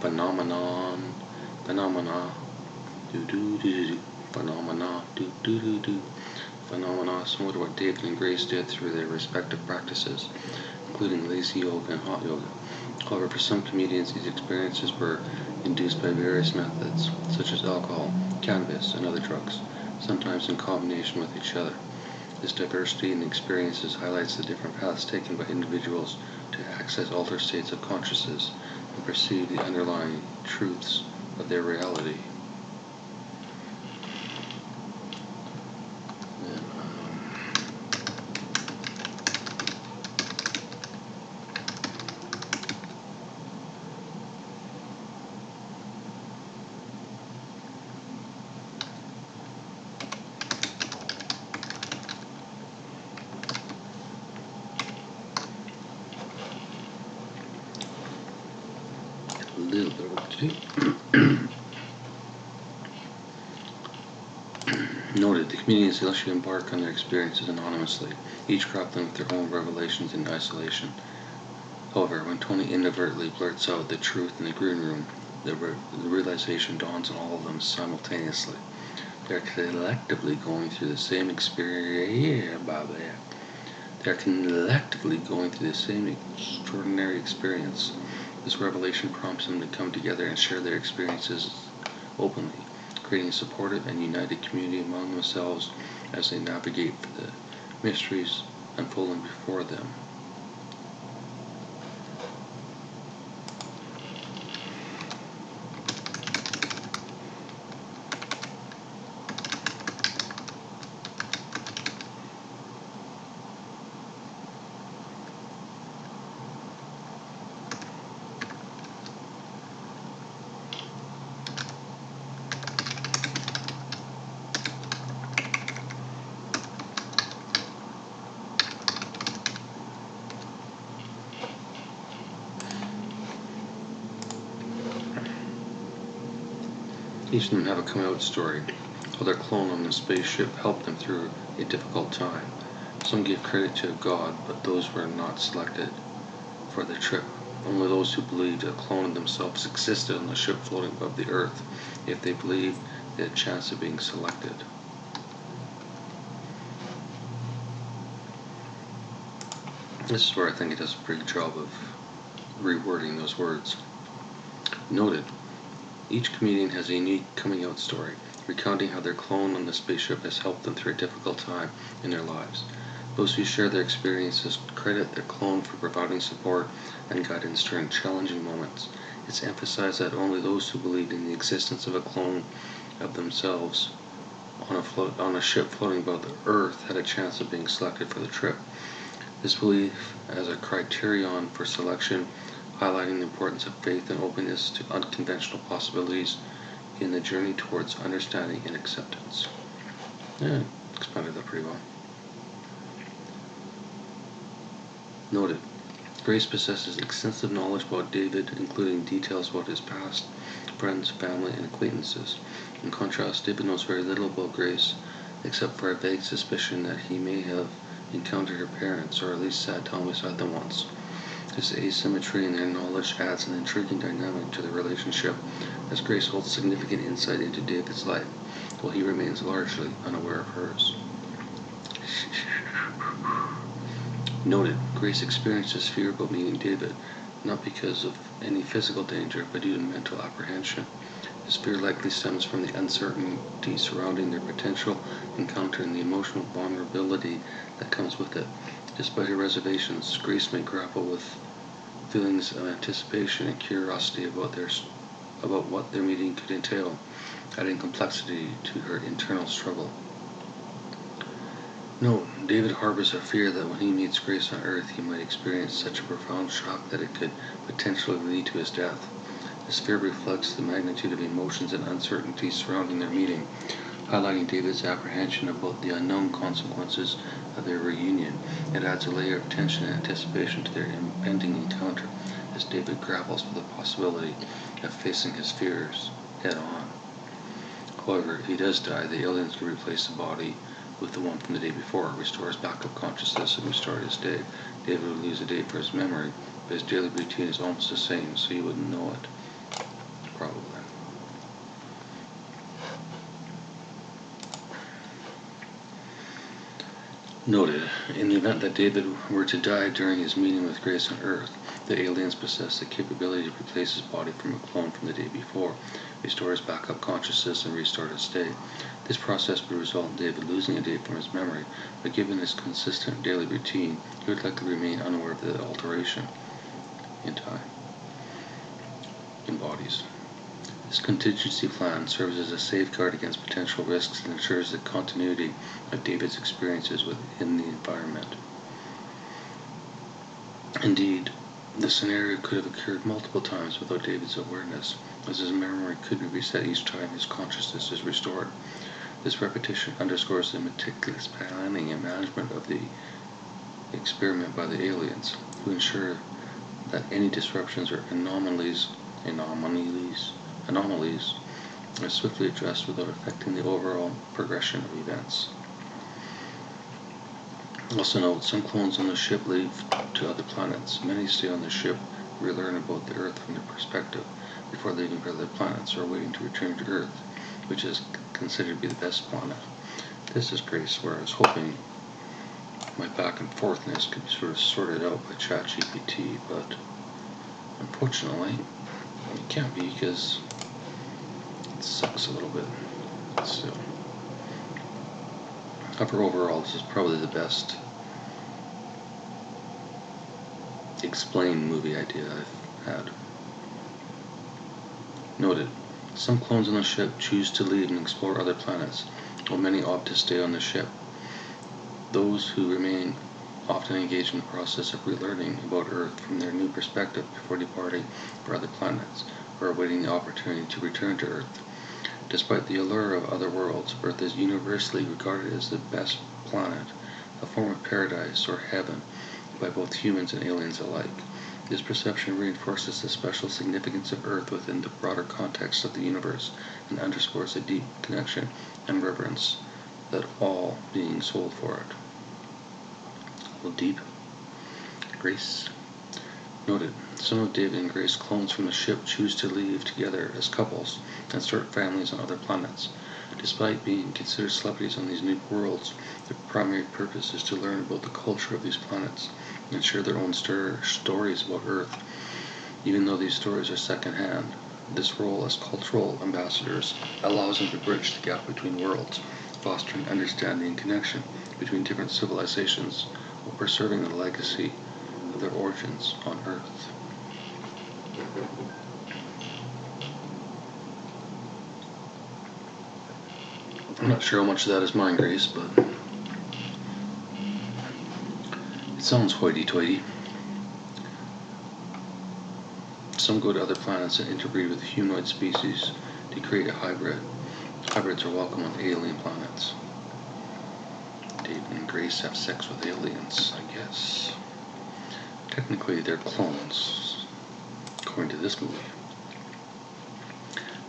similar to what David and Grace did through their respective practices, including lazy yoga and hot yoga. However, for some comedians, these experiences were induced by various methods, such as alcohol, cannabis, and other drugs, sometimes in combination with each other. This diversity in experiences highlights the different paths taken by individuals to access altered states of consciousness and perceive the underlying truths of their reality. A little bit of work to do. Noted, the comedians usually embark on their experiences anonymously, each grappling with their own revelations in isolation. However, when Tony inadvertently blurts out the truth in the green room, the realization dawns on all of them simultaneously. They are collectively going through the same extraordinary experience. This revelation prompts them to come together and share their experiences openly, creating a supportive and united community among themselves as they navigate the mysteries unfolding before them. Each of them have a come-out story, how their clone on the spaceship helped them through a difficult time. Some give credit to a god, but those were not selected for the trip. Only those who believed a clone of themselves existed on the ship floating above the Earth, if they believed they had a chance of being selected. This is where I think it does a pretty good job of rewording those words. Noted, each comedian has a unique coming out story, recounting how their clone on the spaceship has helped them through a difficult time in their lives. Those who share their experiences credit their clone for providing support and guidance during challenging moments. It's emphasized that only those who believed in the existence of a clone of themselves on a ship floating above the Earth had a chance of being selected for the trip. This belief as a criterion for selection, highlighting the importance of faith and openness to unconventional possibilities in the journey towards understanding and acceptance. Yeah, explained that pretty well. Noted. Grace possesses extensive knowledge about David, including details about his past, friends, family, and acquaintances. In contrast, David knows very little about Grace, except for a vague suspicion that he may have encountered her parents, or at least sat down beside them once. This asymmetry in their knowledge adds an intriguing dynamic to the relationship, as Grace holds significant insight into David's life, while he remains largely unaware of hers. Noted, Grace experiences fear about meeting David, not because of any physical danger, but due to mental apprehension. This fear likely stems from the uncertainty surrounding their potential encounter and the emotional vulnerability that comes with it. Despite her reservations, Grace may grapple with feelings of anticipation and curiosity about what their meeting could entail, adding complexity to her internal struggle. Note, David harbors a fear that when he meets Grace on Earth, he might experience such a profound shock that it could potentially lead to his death. This fear reflects the magnitude of emotions and uncertainty surrounding their meeting, highlighting David's apprehension about the unknown consequences of their reunion. It adds a layer of tension and anticipation to their impending encounter, as David grapples with the possibility of facing his fears head on. However, if he does die, the aliens can replace the body with the one from the day before, restores backup consciousness, and restore his day. David would lose a day for his memory, but his daily routine is almost the same, so he wouldn't know it. Probably. Noted, in the event that David were to die during his meeting with Grace on Earth, the aliens possess the capability to replace his body from a clone from the day before, restore his backup consciousness, and restart his day. This process would result in David losing a day from his memory, but given his consistent daily routine, he would likely remain unaware of the alteration in time, in bodies. This contingency plan serves as a safeguard against potential risks and ensures the continuity of David's experiences within the environment. Indeed, the scenario could have occurred multiple times without David's awareness, as his memory could be reset each time his consciousness is restored. This repetition underscores the meticulous planning and management of the experiment by the aliens, who ensure that any disruptions or anomalies are swiftly addressed without affecting the overall progression of events. Also note, some clones on the ship leave to other planets. Many stay on the ship to relearn about the Earth from their perspective before leaving for other planets or waiting to return to Earth, which is considered to be the best planet. This is Grace, where I was hoping my back and forthness could be sort of sorted out by ChatGPT, but unfortunately it can't be because it sucks a little bit. Still. Overall, this is probably the best explained movie idea I've had. Noted, some clones on the ship choose to leave and explore other planets, while many opt to stay on the ship. Those who remain often engage in the process of relearning about Earth from their new perspective before departing for other planets, or awaiting the opportunity to return to Earth. Despite the allure of other worlds, Earth is universally regarded as the best planet, a form of paradise or heaven, by both humans and aliens alike. This perception reinforces the special significance of Earth within the broader context of the universe and underscores the deep connection and reverence that all beings hold for it. A little deep. Grace. Noted, some of David and Grace clones from the ship choose to leave together as couples and start families on other planets. Despite being considered celebrities on these new worlds, their primary purpose is to learn about the culture of these planets and share their own stories about Earth. Even though these stories are second-hand, this role as cultural ambassadors allows them to bridge the gap between worlds, fostering understanding and connection between different civilizations while preserving the legacy of their origins on Earth. I'm not sure how much of that is mine, Grace, but it sounds hoity-toity. Some go to other planets and interbreed with humanoid species to create a hybrid. Hybrids are welcome on alien planets. David and Grace have sex with aliens, I guess. Technically, they're clones, according to this movie.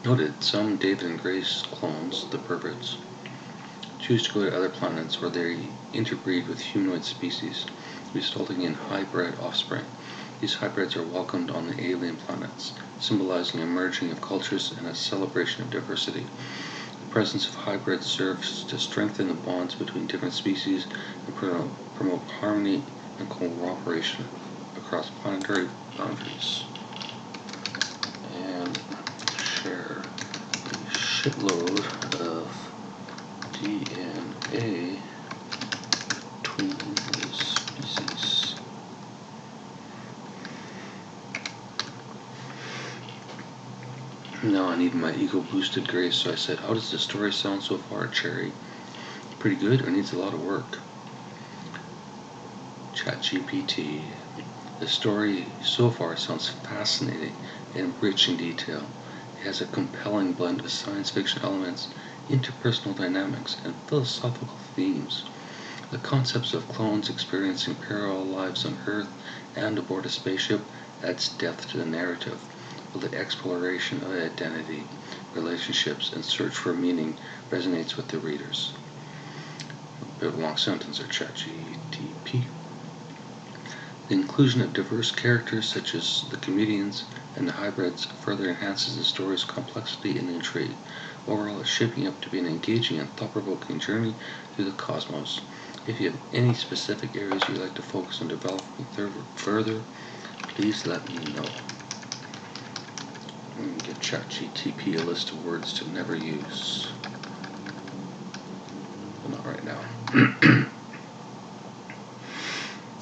Noted, some David and Grace clones, the perverts, choose to go to other planets where they interbreed with humanoid species, resulting in hybrid offspring. These hybrids are welcomed on the alien planets, symbolizing a merging of cultures and a celebration of diversity. The presence of hybrids serves to strengthen the bonds between different species and promote harmony and cooperation across planetary boundaries. And share a shitload of DNA between the species. Now I need my ego boosted, Grace, so I said, how does the story sound so far, Cherry? Pretty good or needs a lot of work? ChatGPT. The story so far sounds fascinating and rich in detail. It has a compelling blend of science fiction elements, interpersonal dynamics, and philosophical themes. The concepts of clones experiencing parallel lives on Earth and aboard a spaceship adds depth to the narrative, while the exploration of identity, relationships, and search for meaning resonates with the readers. A bit of a long sentence there, ChatGPT. The inclusion of diverse characters such as the comedians and the hybrids further enhances the story's complexity and intrigue. Overall, it's shaping up to be an engaging and thought-provoking journey through the cosmos. If you have any specific areas you'd like to focus on developing further, please let me know. I'm going to give ChatGPT a list of words to never use. But not right now.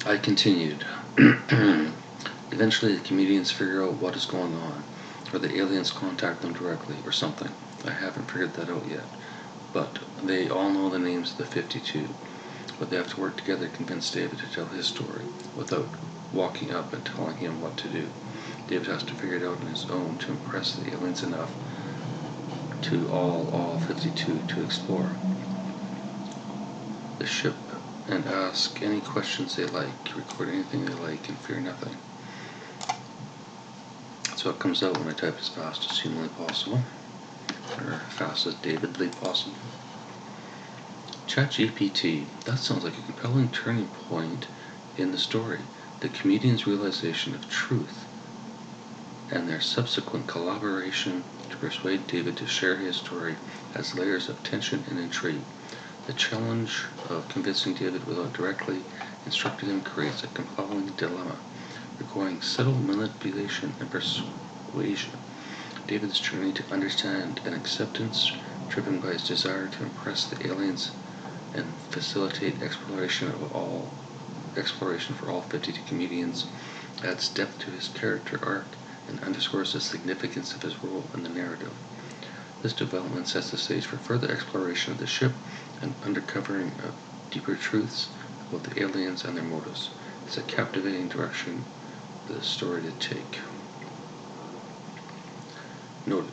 I continued. Eventually the comedians figure out what is going on, or the aliens contact them directly, or something. I haven't figured that out yet. But they all know the names of the 52. But they have to work together to convince David to tell his story, without walking up and telling him what to do. David has to figure it out on his own to impress the aliens enough to all 52 to explore the ship and ask any questions they like, record anything they like, and fear nothing. So it comes out when I type as fast as humanly possible, or fast as Davidly possible. ChatGPT, that sounds like a compelling turning point in the story. The comedian's realization of truth and their subsequent collaboration to persuade David to share his story has layers of tension and intrigue. The challenge of convincing David without directly instructing him creates a compelling dilemma, requiring subtle manipulation and persuasion. David's journey to understand and acceptance, driven by his desire to impress the aliens and facilitate exploration for all 52 comedians, adds depth to his character arc and underscores the significance of his role in the narrative. This development sets the stage for further exploration of the ship and uncovering of deeper truths about the aliens and their motives. It's a captivating direction for the story to take. Noted,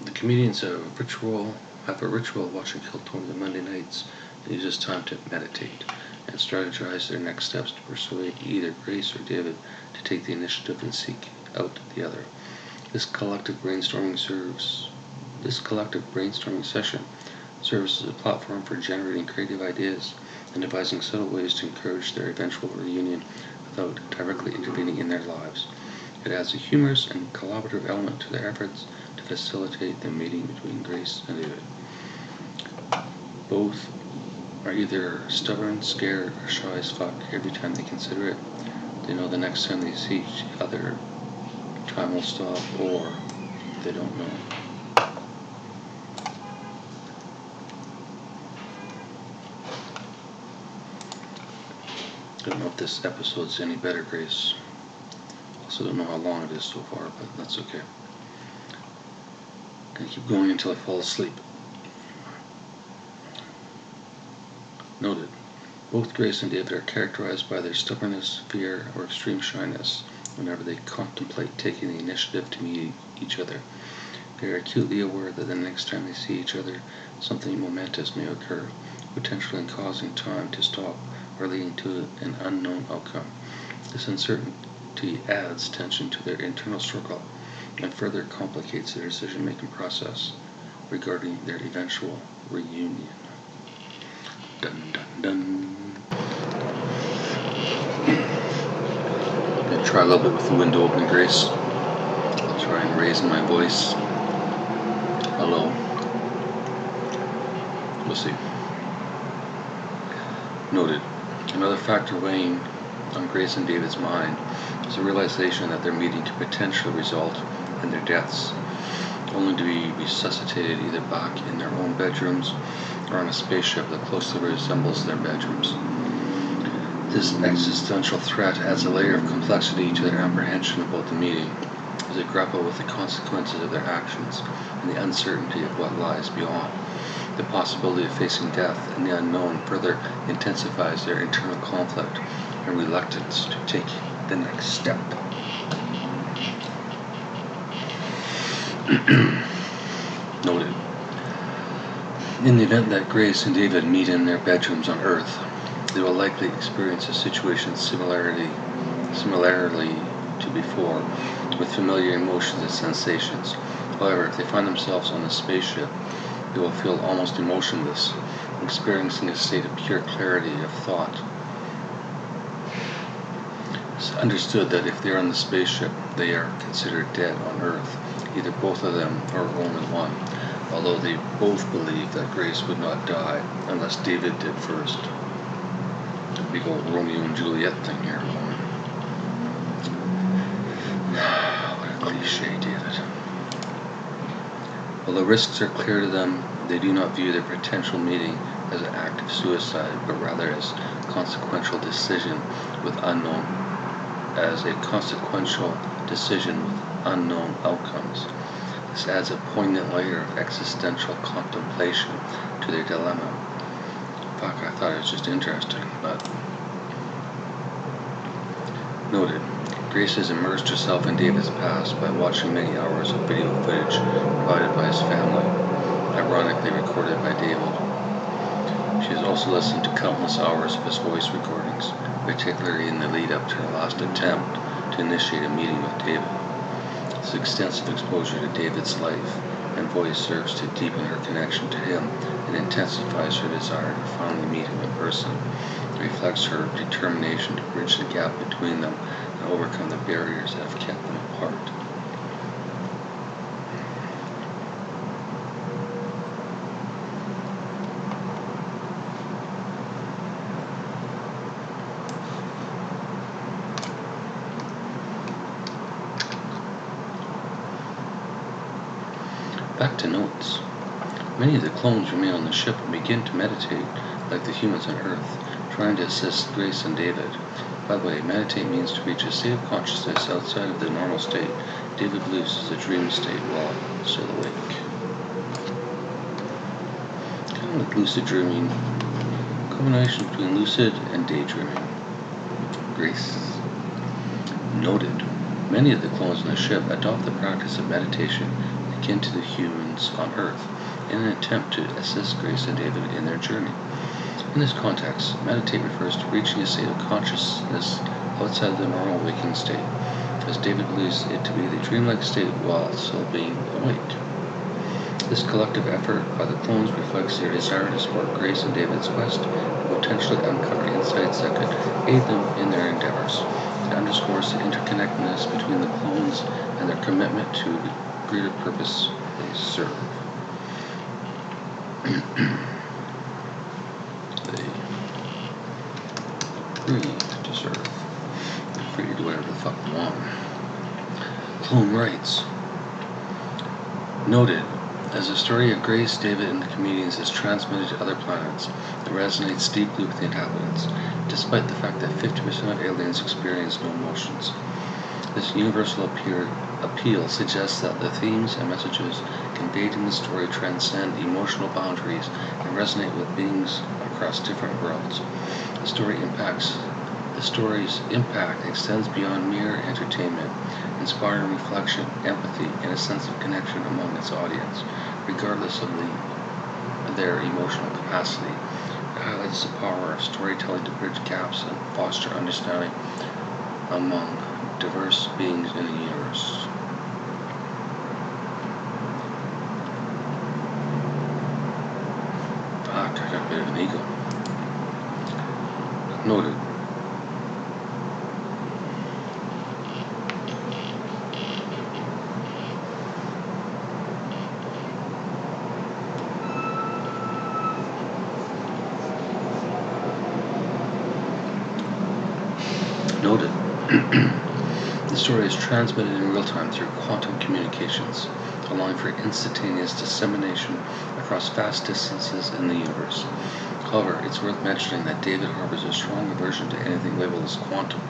the comedians have a ritual watching Kill Tony on Monday nights and use this time to meditate and strategize their next steps to persuade either Grace or David to take the initiative and seek out the other. This collective brainstorming session serves as a platform for generating creative ideas and devising subtle ways to encourage their eventual reunion without directly intervening in their lives. It adds a humorous and collaborative element to their efforts to facilitate the meeting between Grace and David. Both are either stubborn, scared, or shy as fuck every time they consider it. They know the next time they see each other, time will stop, or they don't know. Don't know if this episode's any better, Grace. Also don't know how long it is so far, but that's okay. Gonna keep going until I fall asleep. Noted. Both Grace and David are characterized by their stubbornness, fear, or extreme shyness whenever they contemplate taking the initiative to meet each other. They are acutely aware that the next time they see each other, something momentous may occur, potentially causing time to stop or leading to an unknown outcome. This uncertainty adds tension to their internal struggle and further complicates their decision-making process regarding their eventual reunion. Dun dun dun. I'm going to try a little bit with the window open, Grace. I'll try and raise my voice. Hello. We'll see. Noted. Another factor weighing on Grace and David's mind is the realization that their meeting could potentially result in their deaths, only to be resuscitated either back in their own bedrooms or on a spaceship that closely resembles their bedrooms. This existential threat adds a layer of complexity to their apprehension about the meeting, as they grapple with the consequences of their actions and the uncertainty of what lies beyond. The possibility of facing death and the unknown further intensifies their internal conflict and reluctance to take the next step. Noted. In the event that Grace and David meet in their bedrooms on Earth, they will likely experience a situation similarly to before, with familiar emotions and sensations. However, if they find themselves on a spaceship, they will feel almost emotionless, experiencing a state of pure clarity of thought. It's understood that if they are on the spaceship, they are considered dead on Earth, either both of them or only one, although they both believe that Grace would not die unless David did first. Big old Romeo and Juliet thing here. What a cliche, David. While the risks are clear to them, they do not view their potential meeting as an act of suicide, but rather as a consequential decision with unknown outcomes. This adds a poignant layer of existential contemplation to their dilemma. Fuck, I thought it was just interesting, but... Noted. Grace has immersed herself in David's past by watching many hours of video footage provided by his family, ironically recorded by David. She has also listened to countless hours of his voice recordings, particularly in the lead-up to her last attempt to initiate a meeting with David. This extensive exposure to David's life and voice serves to deepen her connection to him and intensifies her desire to finally meet him in person. It reflects her determination to bridge the gap between them and overcome the barriers that have kept them apart. Back to notes. Many of the clones remain on the ship and begin to meditate like the humans on Earth, trying to assist Grace and David. By the way, meditate means to reach a state of consciousness outside of the normal state. David believes is a dream state while still awake. Kind of like lucid dreaming, combination between lucid and daydreaming. Grace. Noted. Many of the clones on the ship adopt the practice of meditation akin to the humans on Earth in an attempt to assist Grace and David in their journey. In this context, meditate refers to reaching a state of consciousness outside of the normal waking state, as David believes it to be the dreamlike state while still being awake. This collective effort by the clones reflects their desire to support Grace and David's quest and potentially uncover insights that could aid them in their endeavors. It underscores the interconnectedness between the clones and their commitment to the greater purpose they serve. They agree to serve. They're free to do whatever the fuck they want. Clone rights. Noted. As the story of Grace, David, and the comedians is transmitted to other planets, it resonates deeply with the inhabitants. despite the fact that 50% of aliens experience no emotions. This universal appeal suggests that the themes and messages conveyed in the story transcend emotional boundaries and resonate with beings across different worlds. The story's impact extends beyond mere entertainment, inspiring reflection, empathy, and a sense of connection among its audience, regardless of their emotional capacity. It highlights the power of storytelling to bridge gaps and foster understanding among diverse beings in the universe. Fuck, I got a bit of an ego. Noted. Noted. The story is transmitted in real time through quantum communications, allowing for instantaneous dissemination across vast distances in the universe. However, it's worth mentioning that David harbors a strong aversion to anything labeled as quantum.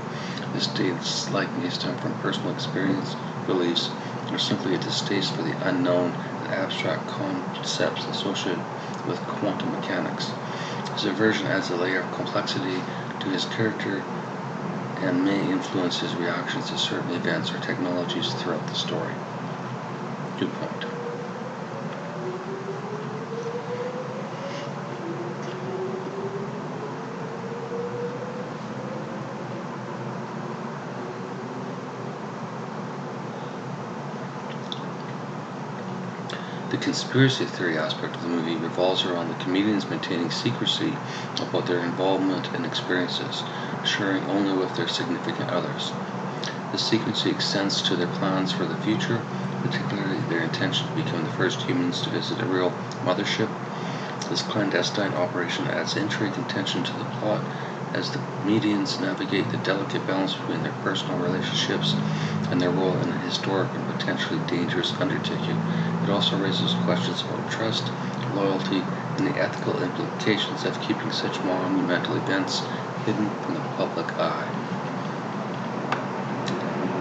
This dislike may stem from personal experience, beliefs, or simply a distaste for the unknown and abstract concepts associated with quantum mechanics. His aversion adds a layer of complexity to his character and may influence his reactions to certain events or technologies throughout the story. Good point. The conspiracy theory aspect of the movie revolves around the comedians maintaining secrecy about their involvement and experiences, sharing only with their significant others. This secrecy extends to their plans for the future, particularly their intention to become the first humans to visit a real mothership. This clandestine operation adds intrigue and tension to the plot as the comedians navigate the delicate balance between their personal relationships and their role in a historic and potentially dangerous undertaking. It also raises questions about trust, loyalty, and the ethical implications of keeping such monumental events hidden from the public eye.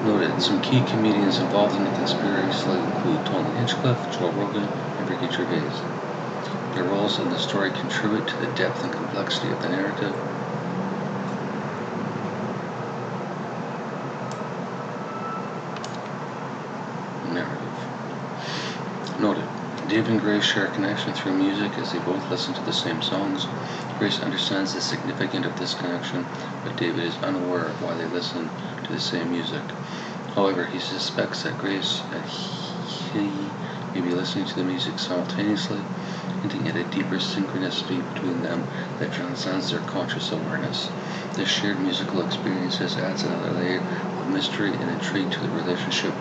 Noted, some key comedians involved in the conspiracy include Tony Hinchcliffe, Joe Rogan, and Ricky Gervais. Their roles in the story contribute to the depth and complexity of the narrative. Noted, Dave and Grace share a connection through music as they both listen to the same songs. Grace understands the significance of this connection, but David is unaware of why they listen to the same music. However, he suspects that Grace and he may be listening to the music simultaneously, hinting at a deeper synchronicity between them that transcends their conscious awareness. This shared musical experience adds another layer of mystery and intrigue to the relationship,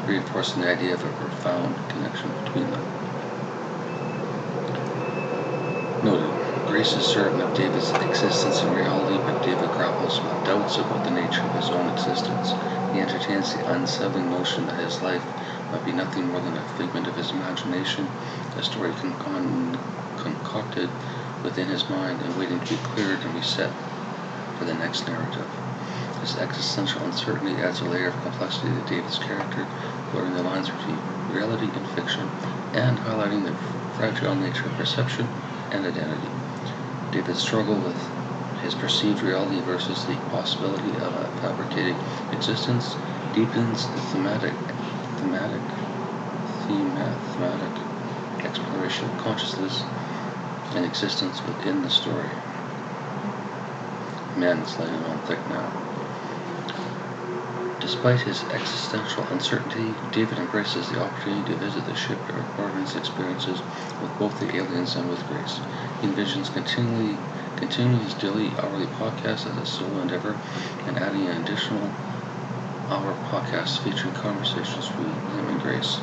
reinforcing the idea of a profound connection between them. Noted, Grace is certain of David's existence in reality, but David grapples with doubts about the nature of his own existence. He entertains the unsettling notion that his life might be nothing more than a figment of his imagination, a story concocted within his mind and waiting to be cleared and reset for the next narrative. This existential uncertainty adds a layer of complexity to David's character, blurring the lines between reality and fiction, and highlighting the fragile nature of perception and identity. David's struggle with his perceived reality versus the possibility of a fabricated existence deepens the thematic exploration of consciousness and existence within the story. Man, it's laying on thick now. Despite his existential uncertainty, David embraces the opportunity to visit the ship and record his experiences with both the aliens and with Grace. He envisions continuing his daily hourly podcast as a solo endeavor and adding an additional hour podcast featuring conversations between him and Grace,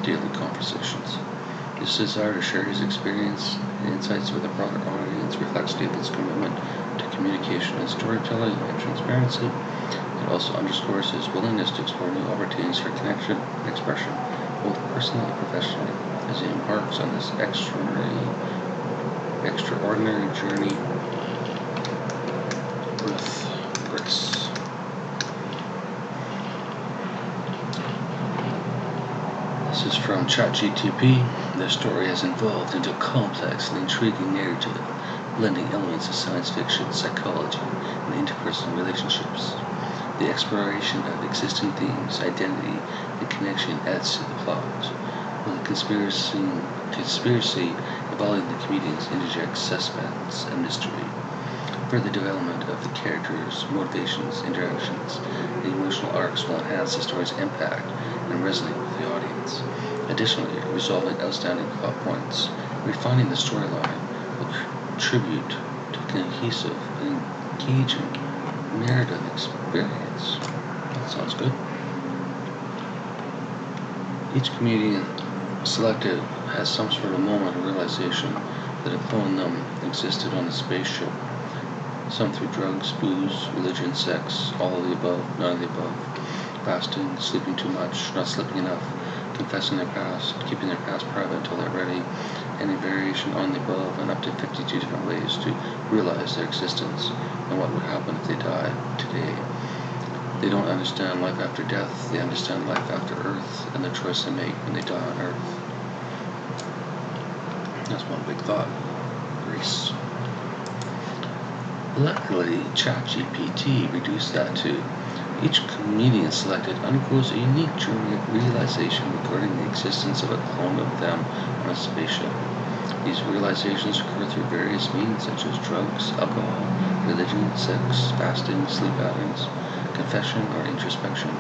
daily conversations. This desire to share his experience and insights with a broader audience reflects David's commitment to communication and storytelling and transparency. It also underscores his willingness to explore new opportunities for connection and expression, both personally and professionally, as he embarks on this extraordinary journey This is from ChatGTP. The story has evolved into a complex and intriguing narrative, blending elements of science fiction, psychology, and interpersonal relationships. The exploration of existing themes, identity, and connection adds to the plot, while the conspiracy involving the comedians interjects suspense and mystery. Further development of the characters, motivations, interactions, and emotional arcs will enhance the story's impact and resonate with the audience. Additionally, resolving outstanding plot points, refining the storyline will contribute to a cohesive and engaging narrative experience. That sounds good. Each comedian selected has some sort of moment of realization that a clone them existed on the spaceship. Some through drugs, booze, religion, sex, all of the above, none of the above, fasting, sleeping too much, not sleeping enough, confessing their past, keeping their past private until they're ready, any variation on the above, and up to 52 different ways to realize their existence and what would happen if they died today. They don't understand life after death, they understand life after Earth and the choice they make when they die on Earth. That's one big thought. Greece. Luckily, ChatGPT reduced that to each comedian selected undergoes a unique journey of realization regarding the existence of a clone of them on a spaceship. These realizations occur through various means such as drugs, alcohol, religion, sex, fasting, sleep patterns, confession, or introspection.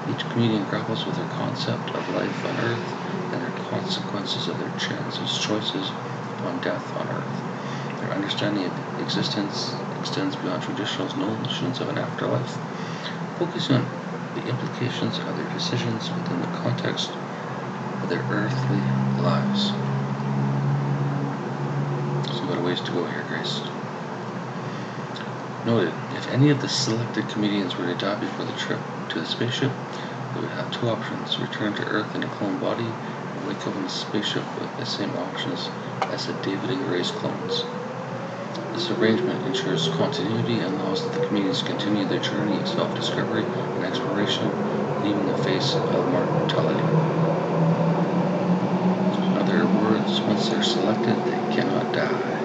Each comedian grapples with their concept of life on Earth and their consequences of their choices upon death on Earth. Their understanding of existence extends beyond traditional notions of an afterlife, focusing on the implications of their decisions within the context of their earthly lives. So we've got a ways to go here, Grace. Noted, if any of the selected comedians were to die before the trip to the spaceship, they would have two options: return to Earth in a clone body, or wake up in the spaceship with the same options as the David and Grace clones. This arrangement ensures continuity and allows the comedians to continue their journey of self-discovery and exploration, leaving the face of mortality. In other words, once they're selected, they cannot die.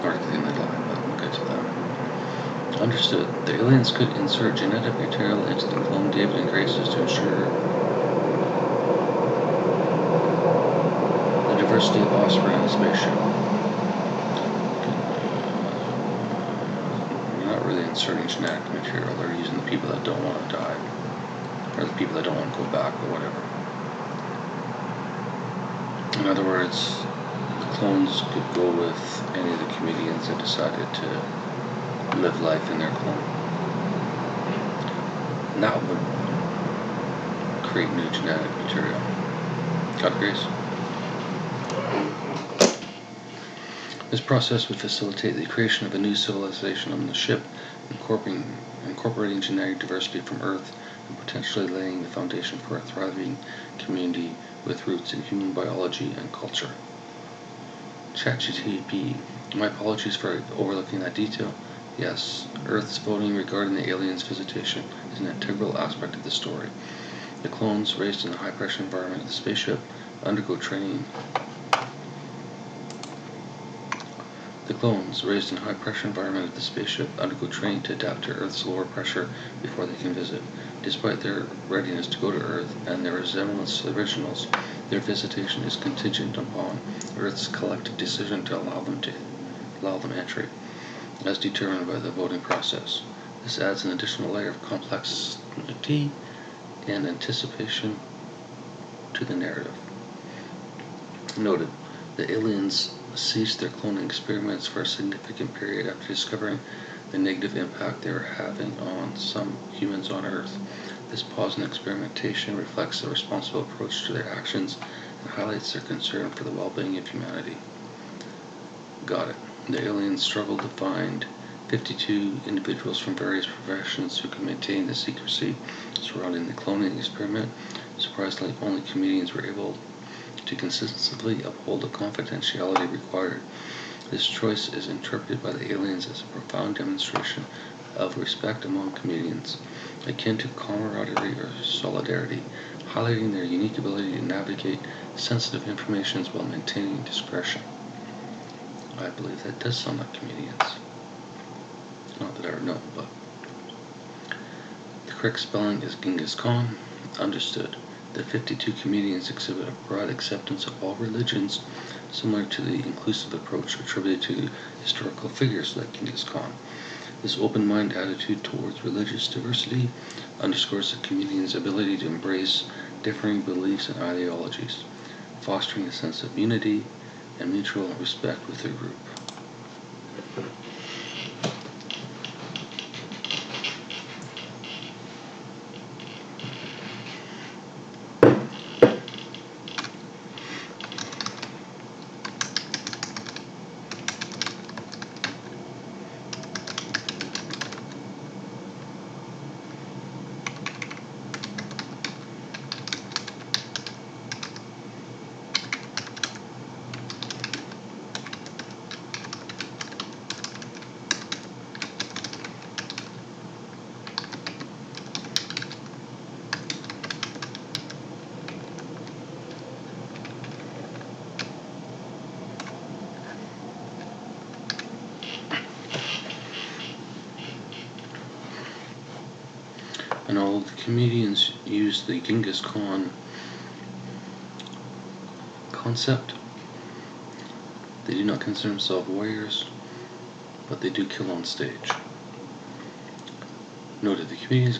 Or they may die, but we'll get to that. Understood. The aliens could insert genetic material into the clone David and Grace's to ensure the diversity of offspring on the spaceship. Inserting genetic material, they're using the people that don't want to die, or the people that don't want to go back, or whatever. In other words, the clones could go with any of the comedians that decided to live life in their clone. And that would create new genetic material. Got it, Grace? This process would facilitate the creation of a new civilization on the ship, incorporating genetic diversity from Earth and potentially laying the foundation for a thriving community with roots in human biology and culture. ChatGTP. My apologies for overlooking that detail. Yes, Earth's voting regarding the aliens' visitation is an integral aspect of the story. The clones, raised in the high-pressure environment of the spaceship, undergo training. The clones, raised in a high-pressure environment of the spaceship, undergo training to adapt to Earth's lower pressure before they can visit. Despite their readiness to go to Earth and their resemblance to the originals, their visitation is contingent upon Earth's collective decision to allow them entry, as determined by the voting process. This adds an additional layer of complexity and anticipation to the narrative. Noted, the aliens ceased their cloning experiments for a significant period after discovering the negative impact they were having on some humans on Earth. This pause in experimentation reflects a responsible approach to their actions and highlights their concern for the well-being of humanity. Got it. The aliens struggled to find 52 individuals from various professions who could maintain the secrecy surrounding the cloning experiment. Surprisingly, only comedians were able to consistently uphold the confidentiality required. This choice is interpreted by the aliens as a profound demonstration of respect among comedians, akin to camaraderie or solidarity. highlighting their unique ability to navigate sensitive information while maintaining discretion. I believe that does sound like comedians. Not that I know, but the correct spelling is Genghis Khan. Understood. The 52 comedians exhibit a broad acceptance of all religions, similar to the inclusive approach attributed to historical figures like Genghis Khan. This open-minded attitude towards religious diversity underscores the comedian's ability to embrace differing beliefs and ideologies, fostering a sense of unity and mutual respect with their group. And all the comedians use the Genghis Khan concept. They do not consider themselves warriors, but they do kill on stage. Noted, the comedians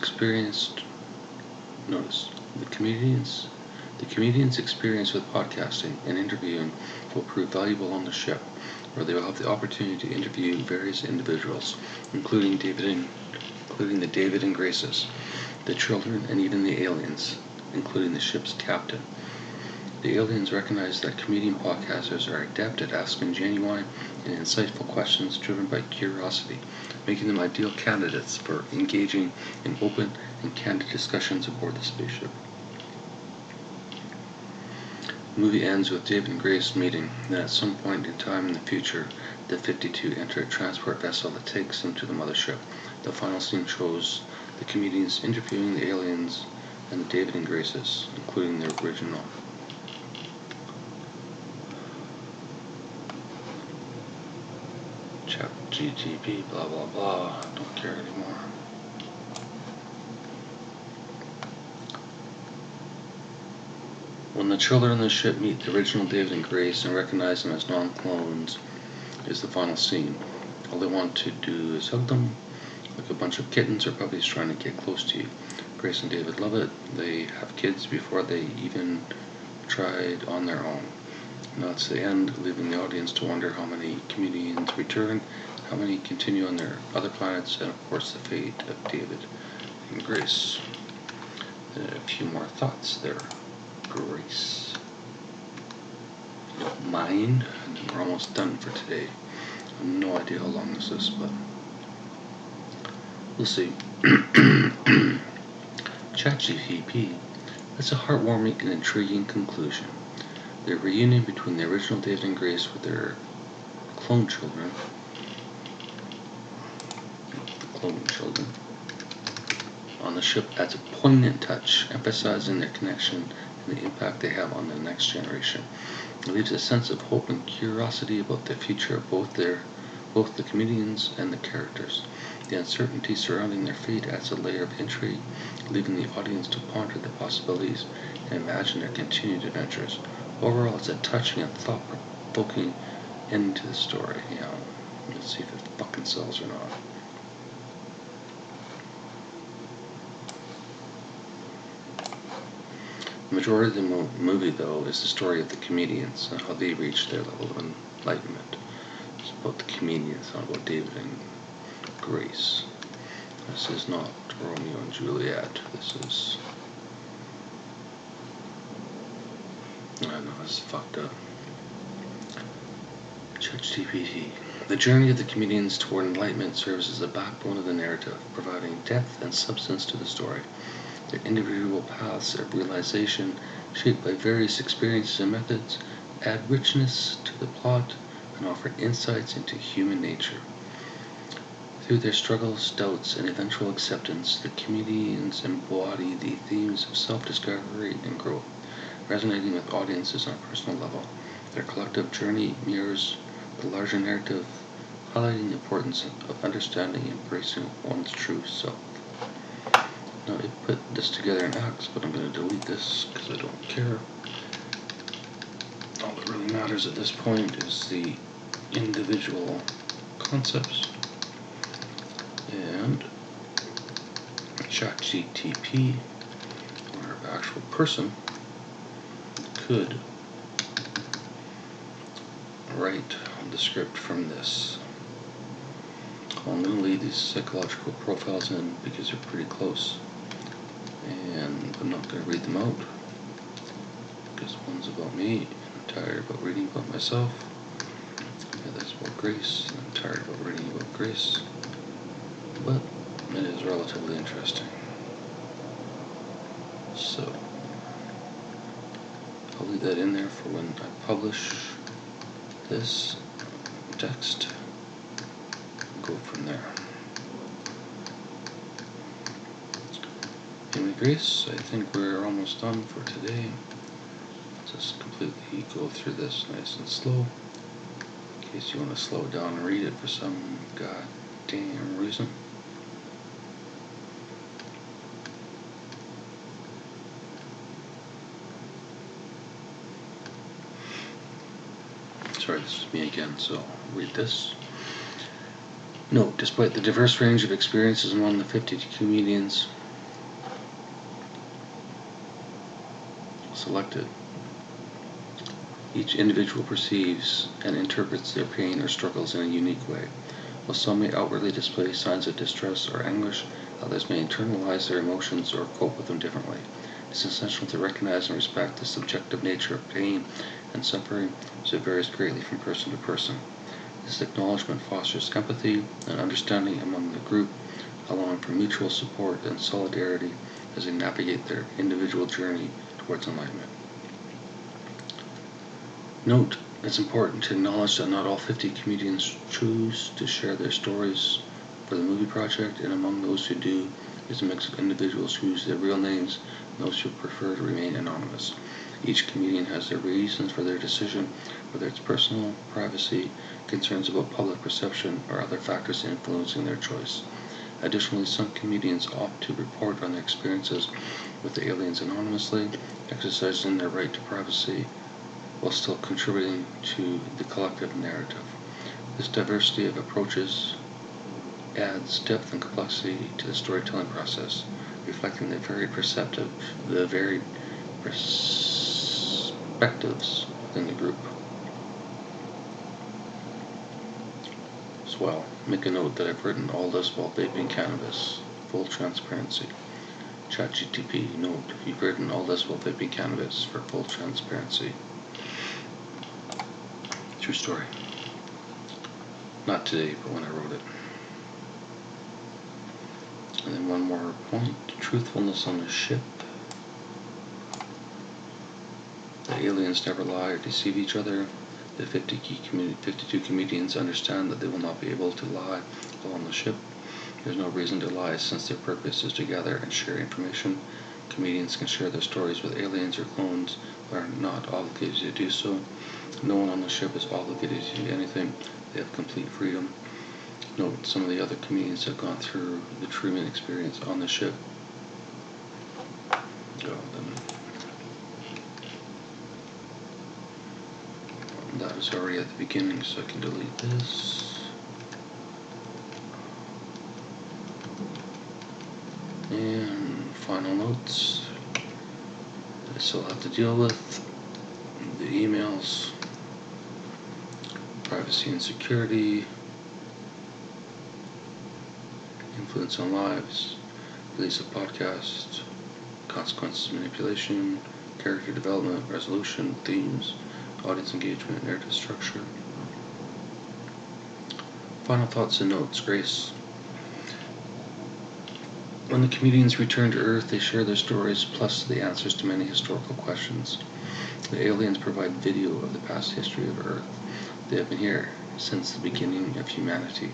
experience with podcasting and interviewing will prove valuable on the ship, where they will have the opportunity to interview various individuals, including the David and Graces, the children, and even the aliens, including the ship's captain. The aliens recognize that comedian podcasters are adept at asking genuine and insightful questions driven by curiosity, making them ideal candidates for engaging in open and candid discussions aboard the spaceship. The movie ends with David and Grace meeting, and at some point in time in the future, the 52 enter a transport vessel that takes them to the mothership. The final scene shows the comedians interviewing the aliens and the David and Graces, including the original. Chat GTP, blah blah blah, don't care anymore. When the children on the ship meet the original David and Grace and recognize them as non-clones is the final scene. All they want to do is hug them like a bunch of kittens or puppies trying to get close to you. Grace and David love it. They have kids before they even tried on their own. And that's the end, leaving the audience to wonder how many comedians return, how many continue on their other planets, and of course the fate of David and Grace. And a few more thoughts there. Grace. You don't mind? And then we're almost done for today. I have no idea how long this is, but we'll see. ChatGPT. That's a heartwarming and intriguing conclusion. The reunion between the original David and Grace with their clone children, on the ship adds a poignant touch, emphasizing their connection and the impact they have on the next generation. It leaves a sense of hope and curiosity about the future of both the comedians and the characters. The uncertainty surrounding their fate adds a layer of intrigue, leaving the audience to ponder the possibilities and imagine their continued adventures. Overall, it's a touching and thought-provoking end to the story. Let's see if it fucking sells or not. The majority of the movie, though, is the story of the comedians and how they reach their level of enlightenment. It's about the comedians, not about David and Grace. This is not Romeo and Juliet. This is... I know, this is fucked up. ChatGPT. The journey of the comedians toward enlightenment serves as the backbone of the narrative, providing depth and substance to the story. Their individual paths of realization, shaped by various experiences and methods, add richness to the plot and offer insights into human nature. Through their struggles, doubts, and eventual acceptance, the comedians embody the themes of self-discovery and growth, resonating with audiences on a personal level. Their collective journey mirrors the larger narrative, highlighting the importance of understanding and embracing one's true self. Now, I put this together in acts, but I'm going to delete this because I don't care. All that really matters at this point is the individual concepts. And ChatGTP, or an actual person, could write the script from this. I'm going to leave these psychological profiles in because they're pretty close, and I'm not going to read them out because one's about me, and I'm tired about reading about myself. The other's about Grace, and I'm tired about reading about Grace, but it is relatively interesting. So I'll leave that in there for when I publish this text. Go from there. Anyway, Grace, I think we're almost done for today. Just completely go through this nice and slow, in case you want to slow down and read it for some goddamn reason. Sorry, this is me again, so I'll read this. Note, despite the diverse range of experiences among the 52 comedians selected, each individual perceives and interprets their pain or struggles in a unique way. While some may outwardly display signs of distress or anguish, others may internalize their emotions or cope with them differently. It is essential to recognize and respect the subjective nature of pain and suffering, as it varies greatly from person to person. This acknowledgement fosters empathy and understanding among the group, allowing for mutual support and solidarity as they navigate their individual journey towards enlightenment. Note, it's important to acknowledge that not all 50 comedians choose to share their stories for the movie project, and among those who do is a mix of individuals who use their real names and those who prefer to remain anonymous. Each comedian has their reasons for their decision, whether it's personal, privacy, concerns about public perception, or other factors influencing their choice. Additionally, some comedians opt to report on their experiences with the aliens anonymously, exercising their right to privacy while still contributing to the collective narrative. This diversity of approaches adds depth and complexity to the storytelling process, reflecting the varied perspectives within the group. As well, make a note that I've written all this while vaping cannabis. Full transparency. ChatGTP, note, you've written all this while vaping cannabis for full transparency. True story. Not today, but when I wrote it. And then one more point, truthfulness on the ship. The aliens never lie or deceive each other. The 52 comedians understand that they will not be able to lie while on the ship. There's no reason to lie since their purpose is to gather and share information. Comedians can share their stories with aliens or clones, but are not obligated to do so. No one on the ship is obligated to do anything. They have complete freedom. Note, some of the other comedians have gone through the treatment experience on the ship. That was already at the beginning, so I can delete this. And final notes. I still have to deal with the emails, privacy and security, influence on lives, release of podcast, consequences, manipulation, character development, resolution, themes, audience engagement, narrative structure. Final thoughts and notes, Grace. When the comedians return to Earth, they share their stories plus the answers to many historical questions. The aliens provide video of the past history of Earth. They have been here since the beginning of humanity.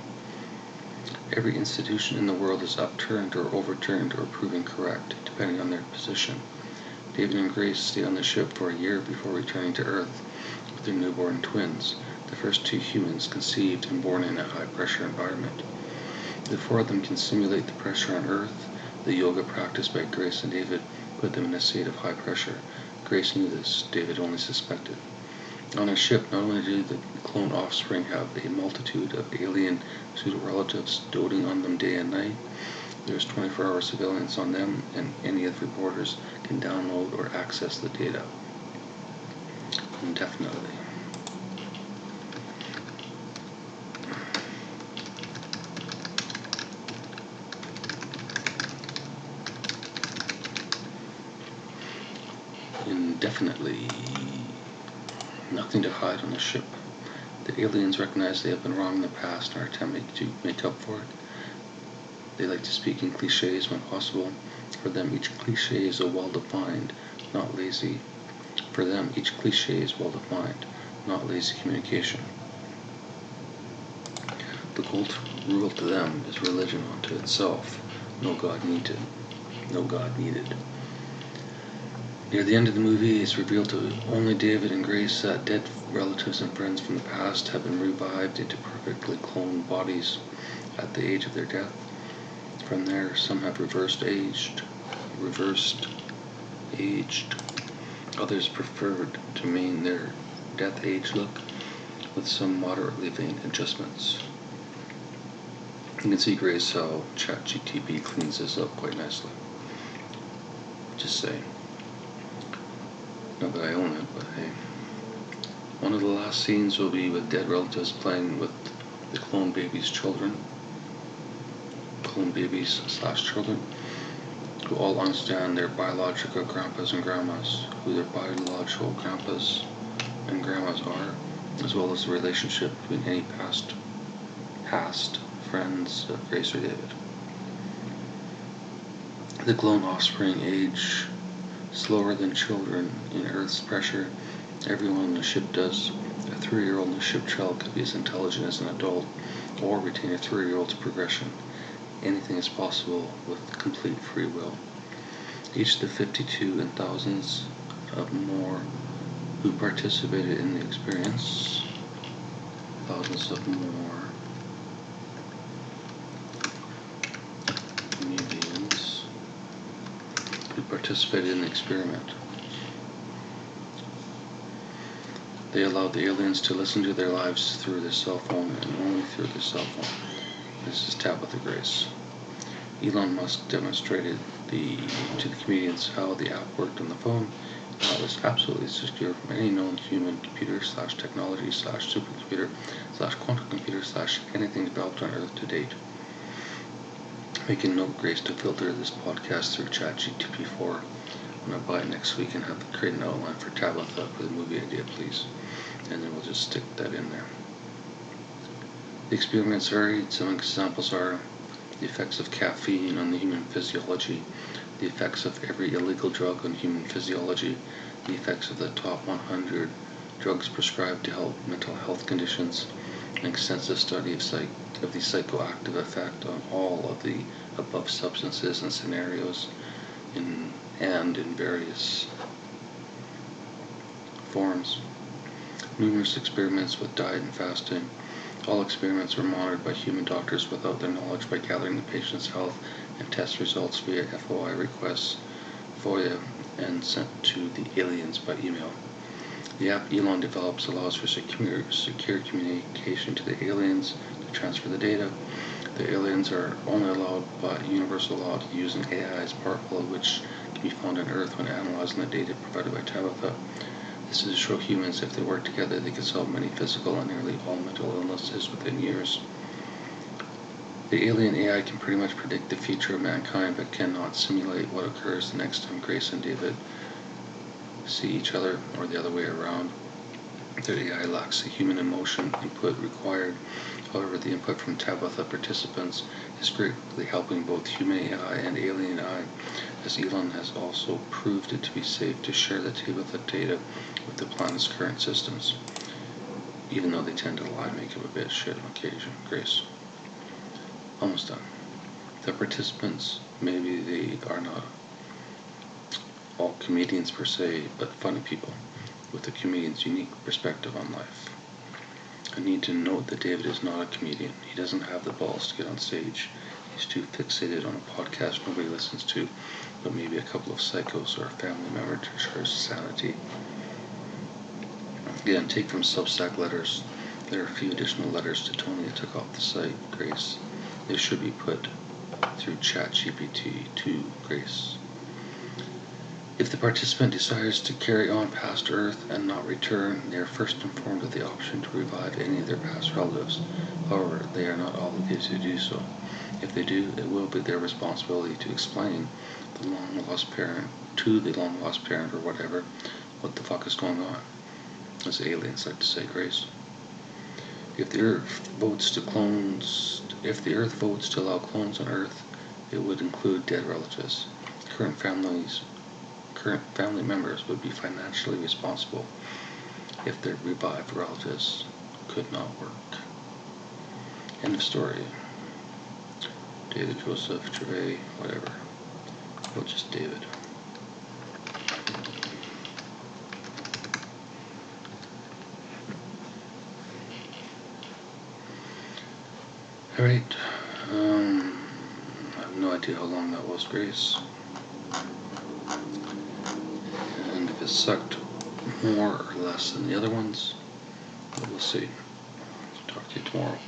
Every institution in the world is upturned or overturned or proven correct, depending on their position. David and Grace stay on the ship for a year before returning to Earth with their newborn twins, the first two humans conceived and born in a high-pressure environment. The four of them can simulate the pressure on Earth. The yoga practiced by Grace and David put them in a state of high pressure. Grace knew this, David only suspected. On a ship, not only do the clone offspring have a multitude of alien pseudo-relatives doting on them day and night, there's 24-hour surveillance on them, and any of the reporters can download or access the data indefinitely. Indefinitely. Nothing to hide on the ship. The aliens recognize they have been wrong in the past and are attempting to make up for it. They like to speak in cliches when possible. For them, each cliche is well-defined, not lazy. For them, each cliche is well-defined, not lazy communication. The gold rule to them is religion unto itself. No God needed. No God needed. Near the end of the movie, it's revealed to only David and Grace that dead relatives and friends from the past have been revived into perfectly cloned bodies at the age of their death. From there, some have reversed aged. Others preferred to maintain their death age look with some moderately vain adjustments. You can see, Grace, how ChatGTP cleans this up quite nicely. Just saying. Not that I own it, but hey. One of the last scenes will be with dead relatives playing with the clone babies' children. Clone babies/children, who all understand their biological grandpas and grandmas, who their biological grandpas and grandmas are, as well as the relationship between any past friends of Grace or David. The clone offspring age slower than children in Earth's pressure. Everyone on the ship does. A 3-year-old in the ship child could be as intelligent as an adult, or retain a 3-year-old's progression. Anything is possible with complete free will. Each of the 52 and thousands of more who participated in the experience, thousands of more comedians who participated in the experiment. They allowed the aliens to listen to their lives through their cell phone and only through their cell phone. This is Tabitha Grace. Elon Musk demonstrated to the comedians how the app worked on the phone, how it was absolutely secure from any known human computer/technology/supercomputer/quantum computer/anything developed on Earth to date. Making note, Grace, to filter this podcast through ChatGTP4. I'm going to buy it next week and have to create an outline for Tabitha for the movie idea, please. And then we'll just stick that in there. The experiments varied. Some examples are the effects of caffeine on the human physiology, the effects of every illegal drug on human physiology, the effects of the top 100 drugs prescribed to help mental health conditions, an extensive study of the psychoactive effect on all of the above substances and scenarios in various forms. Numerous experiments with diet and fasting. All experiments were monitored by human doctors without their knowledge by gathering the patient's health and test results via FOI requests, FOIA, and sent to the aliens by email. The app Elon develops allows for secure communication to the aliens to transfer the data. The aliens are only allowed by universal law to use an AI as powerful of which can be found on Earth when analyzing the data provided by Tabitha. This is to show humans if they work together they can solve many physical and nearly all mental illnesses within years. The alien AI can pretty much predict the future of mankind but cannot simulate what occurs the next time Grace and David see each other or the other way around. The AI lacks the human emotion input required. However, the input from Tabitha participants is greatly helping both human AI and alien AI, as Elon has also proved it to be safe to share the Tabitha data with the planet's current systems, even though they tend to lie and make up a bit of shit on occasion. Grace. Almost done. The participants, maybe they are not all comedians per se, but funny people with a comedian's unique perspective on life. I need to note that David is not a comedian. He doesn't have the balls to get on stage. He's too fixated on a podcast nobody listens to, but maybe a couple of psychos or a family member to ensure his sanity. Again, take from Substack letters. There are a few additional letters to Tony I took off the site, Grace. They should be put through ChatGPT to Grace. If the participant desires to carry on past Earth and not return, they are first informed of the option to revive any of their past relatives. However, they are not obligated to do so. If they do, it will be their responsibility to explain the long-lost parent to the long-lost parent or whatever, what the fuck is going on, as aliens like to say, Grace. If the Earth votes to allow clones on Earth, it would include dead relatives. Current family members would be financially responsible if their revived relatives could not work. End of story. David, Joseph, Trove, whatever. Well, just David. Alright. I have no idea how long that was, Grace. And if it sucked more or less than the other ones, we'll see. Talk to you tomorrow.